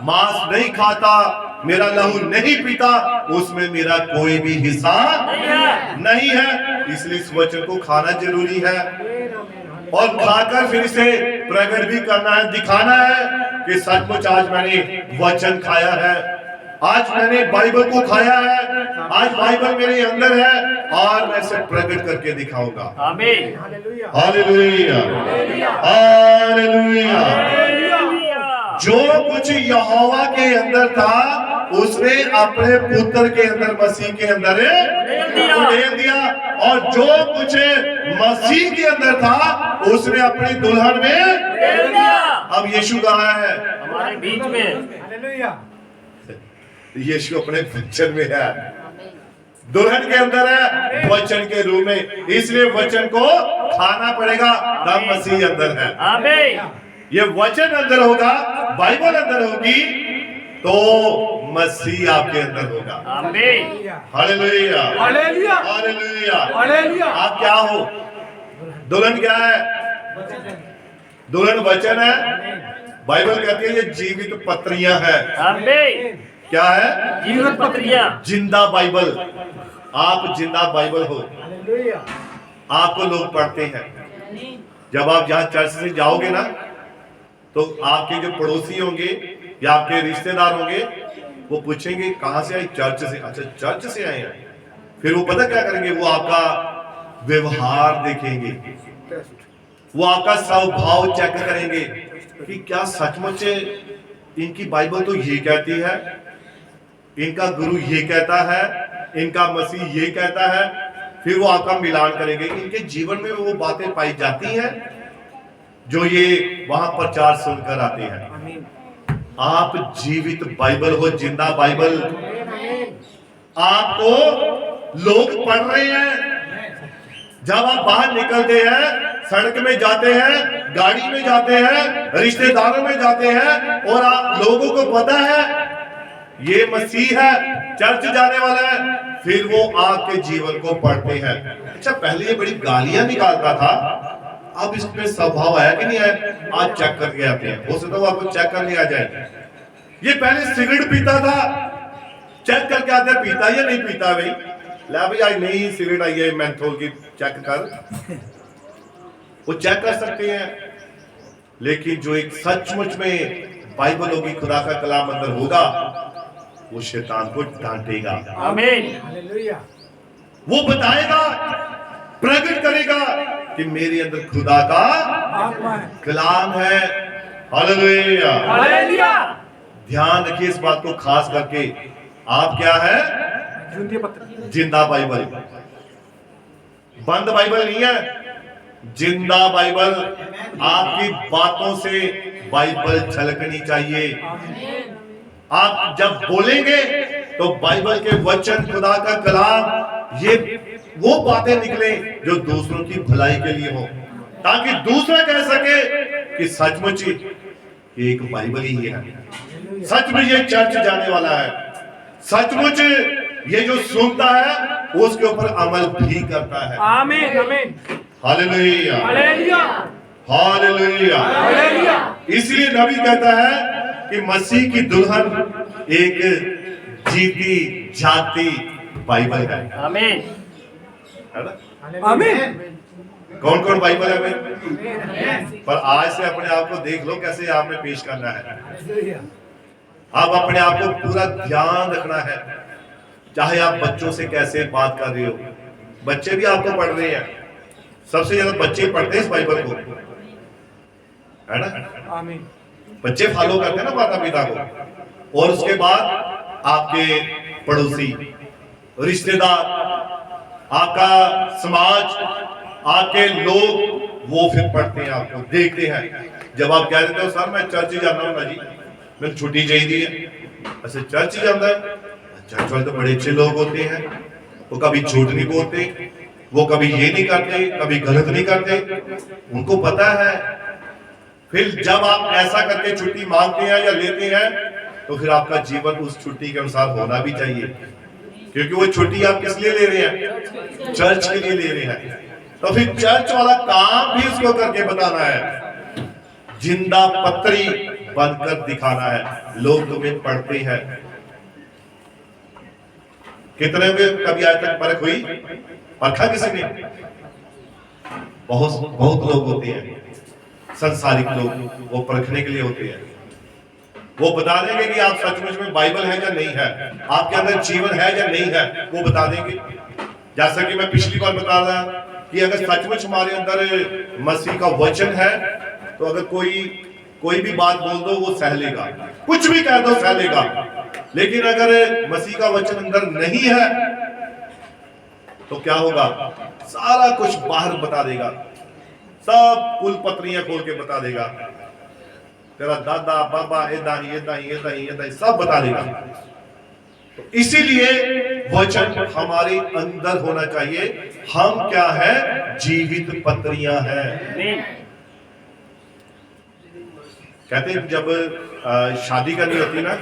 मांस नहीं खाता, मेरा लहू नहीं पीता, उसमें मेरा कोई भी हिस्सा नहीं है। इसलिए इस वचन को खाना जरूरी है और खाकर फिर इसे प्रकट भी करना है, दिखाना है कि सचमुच आज मैंने वचन खाया है, आज मैंने बाइबल को खाया है, आज बाइबल मेरे अंदर है और मैं इसे प्रकट करके दिखाऊंगा। आमीन। Hallelujah, hallelujah. जो कुछ यहोवा के अंदर था उसने अपने पुत्र के अंदर, मसीह के अंदर उड़ेल दिया, और जो कुछ मसीह के अंदर था उसने अपनी दुल्हन में उड़ेल दिया। अब यीशु कहाँ है? हमारे बीच में। यीशु अपने वचन में है, दुल्हन के अंदर है, वचन के रूप में। इसलिए वचन को खाना पड़ेगा, तब मसीह अंदर है। आमीन। ये वचन अंदर होगा, बाइबल अंदर होगी, तो मसीह आपके अंदर होगा। आमीन। Hallelujah, hallelujah. हालेलुया। हालेलुया। आप क्या हो? दुल्हन क्या है? दुल्हन वचन है। बाइबल कहती है ये जीवित पत्रियां है। आमीन। क्या है? जीवित पत्रियां। जिंदा बाइबल। आप जिंदा बाइबल हो, आपको लोग पढ़ते हैं। जब आप जहां चर्च से जाओगे ना, तो आपके जो पड़ोसी होंगे या आपके रिश्तेदार होंगे, वो पूछेंगे कहां से आए? चर्च से। अच्छा, चर्च से आए हैं। फिर वो पता क्या करेंगे? वो आपका व्यवहार देखेंगे, वो आपका स्वभाव चेक करेंगे कि क्या सचमुच इनकी बाइबल तो ये कहती है, इनका गुरु ये कहता है, इनका मसीह ये कहता है। फिर वो आपका मिलान करेंगे। इनके जीवन में वो बातें पाई जाती हैं जो ये वहां प्रचार सुनकर आते हैं। आप जीवित बाइबल हो, जिंदा बाइबल। आपको लोग पढ़ रहे हैं। जब आप बाहर निकलते हैं, सड़क में जाते हैं, गाड़ी में जाते हैं, रिश्तेदारों में जाते हैं, और आप लोगों को पता है ये मसीह है, चर्च जाने वाला है, फिर वो आपके जीवन को पढ़ते हैं। अच्छा, पहले ये बड़ी गालियां निकालता था, अब इसमें स्वभाव आया कि नहीं है? आज चेक करके आते हैं। हो सकता है वो आपको चेक करने आ जाए। ये पहले सिगरेट पीता था, चेक करके आते हैं पीता या नहीं पीता। भाई ला भाई आज नहीं सिगरेट आई है मेंथोल की, चेक कर। वो चेक कर सकते हैं। लेकिन जो एक सचमुच में बाइबल होगी, खुदा का कलाम अंदर होगा, वो शैतान को डांटेगा। आमीन। वो बताएगा, प्रकट करेगा कि मेरे अंदर खुदा का कलाम है। Hallelujah, hallelujah. ध्यान रखिए इस बात को खास करके। आप क्या है? जिंदा बाइबल। बंद बाइबल नहीं है, जिंदा बाइबल। आपकी बातों से बाइबल छलकनी चाहिए। आप जब बोलेंगे तो बाइबल के वचन, खुदा का कलाम, ये वो बातें निकले जो दूसरों की भलाई के लिए हो, ताकि दूसरा कह सके कि सचमुच एक बाइबल ही है, सचमुच ये चर्च जाने वाला है, सचमुच ये जो सुनता है उसके ऊपर अमल भी करता है। आमीन आमीन। Hallelujah, hallelujah. हालेलुया। हालेलुया। इसलिए नबी कहता है कि मसीह की दुल्हन एक जीती जाती बाइबल है। आमीन। है ना? आमीन। कौन कौन बाइबल है भाई? पर आज से अपने आप को देख लो कैसे आपने पेश करना है। आप अपने आप को पूरा ध्यान रखना है। चाहे आप बच्चों से कैसे बात कर रहे हो, बच्चे भी आपको पढ़ रहे हैं। सबसे ज्यादा बच्चे पढ़ते हैं इस बाइबल को, है ना? आमीन। बच्चे फॉलो करते हैं ना माता पिता को, और उसके बाद आपके पड़ोसी, रिश्तेदार, आपका समाज, आपके लोग, वो फिर पढ़ते हैं, आपको देखते हैं। जब आप कह देते हो सर मैं चर्च ही जाना हूं ना जी, मैं छुट्टी चाहिए है, अच्छा चर्च ही जाता है, चर्च वाले तो बड़े अच्छे लोग होते हैं, वो कभी झूठ नहीं बोलते, वो कभी ये नहीं करते, कभी गलत नहीं करते, उनको पता है। फिर जब आप ऐसा करके छुट्टी मांगते हैं या लेते हैं, तो फिर आपका जीवन उस छुट्टी के अनुसार होना भी चाहिए, क्योंकि वो छुट्टी आप किस लिए ले रहे हैं? चर्च के लिए ले रहे हैं। तो फिर चर्च वाला काम भी उसको करके बताना है, जिंदा पत्री बनकर दिखाना है। लोग तुम्हें पढ़ते हैं, कितने में कभी आज तक परख हुई? परखा किसी ने? बहुत बहुत लोग होते हैं संसारिक लोग, वो परखने के लिए होते हैं, वो बता देंगे कि आप सचमुच में बाइबल है या नहीं है, आपके अंदर जीवन है या नहीं है, वो बता देंगे। जैसा कि मैं पिछली बार बता रहा कि अगर सचमुच हमारे अंदर मसीह का वचन है, तो अगर कोई भी बात बोल दो वो सह लेगा, कुछ भी कह दो सह लेगा। लेकिन अगर मसीह का वचन अंदर नहीं है, तो क्या होगा? सारा कुछ बाहर बता देगा, सब कुल पत्रियां खोल के बता देगा, तेरा दादा बाबा एदा ही सब बता देगा। तो इसीलिए वचन हमारे अंदर होना चाहिए। हम क्या है? जीवित पत्रियां हैं। कहते हैं जब शादी करनी होती ना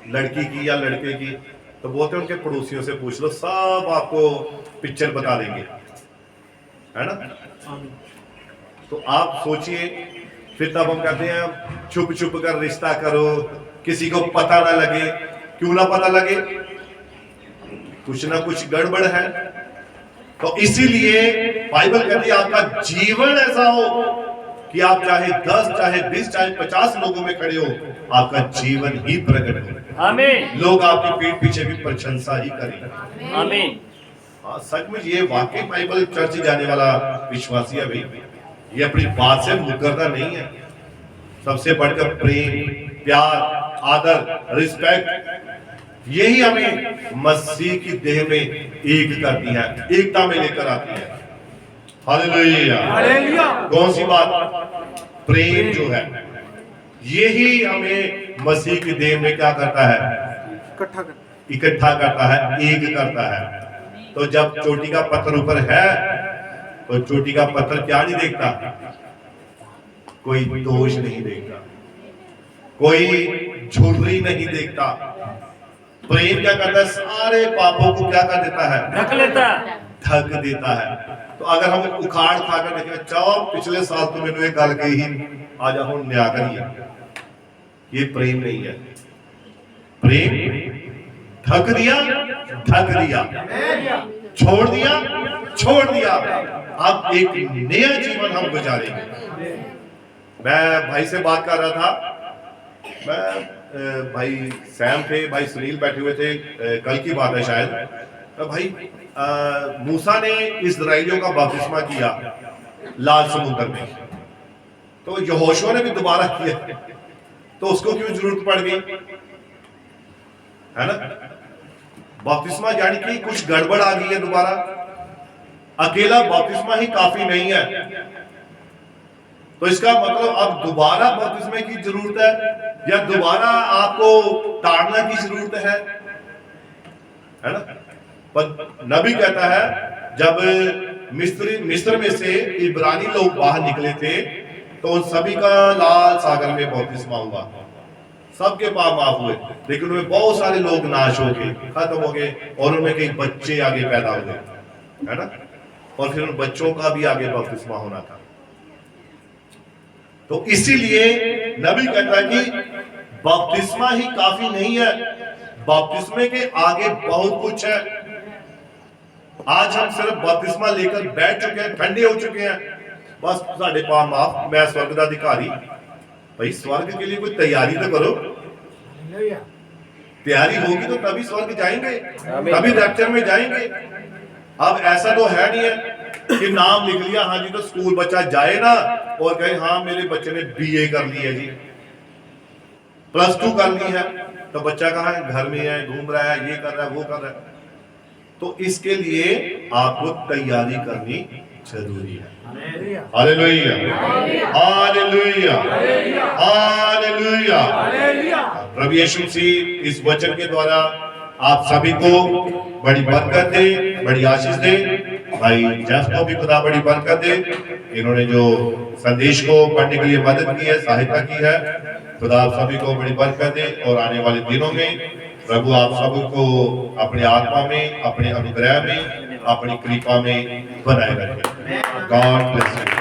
लड़की की या लड़के की, तो बोलते हैं उनके पड़ोसियों से पूछ लो, सब आपको पिक्चर बता देंगे, है ना? तो आप सोचिए, फिर तब हम कहते हैं छुप छुप कर रिश्ता करो, किसी को पता ना लगे। क्यों ना पता लगे? कुछ ना कुछ गड़बड़ है। तो इसीलिए बाइबल कहती है आपका जीवन ऐसा हो कि आप चाहे 10, चाहे 20, चाहे 50 लोगों में खड़े हो, आपका जीवन ही प्रकट हो। आमीन। लोग आपकी पीठ पीछे भी प्रशंसा ही करेंगे। आमीन। हाँ, सच में ये वाकई बाइबल चर्च जाने वाला विश्वासी है भाई, ये अपनी बात से मुकरता नहीं है। सबसे बढ़कर प्रेम, प्यार, आदर, रिस्पेक्ट, यही हमें मसीह की देह में एक करती है, एकता में लेकर आती है। हालेलुया। कौन सी बात? प्रेम जो है, यही हमें मसीह की देह में क्या करता है? इकट्ठा करता है, एक करता है। तो जब चोटी का पत्थर ऊपर है, तो चोटी का पत्थर क्या नहीं देखता? कोई दोष नहीं देखता, कोई झुर्री नहीं देखता। प्रेम क्या करता है? सारे पापों को क्या कर देता है? ढक लेता, ढक देता है। तो अगर हम उखाड़ खाकर देखें, चाहो पिछले साल तो मैंने एक गल कही, आज हम न्याय करिए, ये प्रेम नहीं है। प्रेम ढक दिया, ढक दिया, छोड़ दिया, छोड़ दिया। अब एक नया जीवन हम गुजारेंगे। मैं भाई से बात कर रहा था, मैं भाई सैम थे, भाई सुनील बैठे हुए थे, कल की बात है शायद। तो भाई मूसा ने इस्राएलियों का बपतिस्मा किया लाल समुद्र में, तो यहोशुआ ने भी दोबारा किया, तो उसको क्यों जरूरत पड़ गई? है ना? बपतिस्मा यानी कि कुछ गड़बड़ आ गई है दोबारा। अकेला बपतिस्मा ही काफी नहीं है, तो इसका मतलब अब दोबारा बपतिस्मे की जरूरत है, या दोबारा आपको ताड़ना की जरूरत है ना? पर नबी कहता है जब मिस्र में से इब्रानी लोग बाहर निकले थे, तो उन सभी का लाल सागर में बपतिस्मा हुआ, सबके पाप माफ हुए, लेकिन उनमें बहुत सारे लोग नाश हो गए, खत्म हो गए, और उनमें कई बच्चे आगे पैदा हो गए, है ना? और फिर उन बच्चों का भी आगे बपतिस्मा होना था। तो इसीलिए नबी कहता है कि बपतिस्मा ही काफी नहीं है, बपतिस्मे के आगे बहुत कुछ है। आज हम सिर्फ बपतिस्मा लेकर बैठ चुके हैं, ठंडे हो चुके हैं, बस साढ़े पाप माफ, मैं स्वर्ग का अधिकारी। भाई स्वर्ग के लिए कोई तैयारी तो करो, तैयारी होगी तो तभी स्वर्ग जाएंगे, तभी रैप्चर में जाएंगे। अब ऐसा तो है नहीं है कि नाम लिख लिया, हाँ जी, तो स्कूल बच्चा जाए ना और कहे हाँ मेरे बच्चे ने बीए कर ली है जी, +2 कर ली है, तो बच्चा कहाँ है? घर में है, घूम रहा है, ये कर रहा है, वो कर रहा है। तो इसके लिए आपको तैयारी करनी जरूरी है। Hallelujah, hallelujah, hallelujah. प्रभु यीशु मसीह इस वचन के द्वारा आप सभी को बड़ी बरकत दे, बड़ी आशीष दे। भाई जेफ को भी खुदा बड़ी बरकत दे, इन्होंने जो संदेश को पढ़ने के लिए मदद की है, सहायता की है। खुदा आप सभी को बड़ी बरकत दे और आने वाले दिनों में प्रभु आप सबको अपनी आत्मा में, अपने अनुग्रह में, अपनी कृपा में बनाए रखे। God bless you.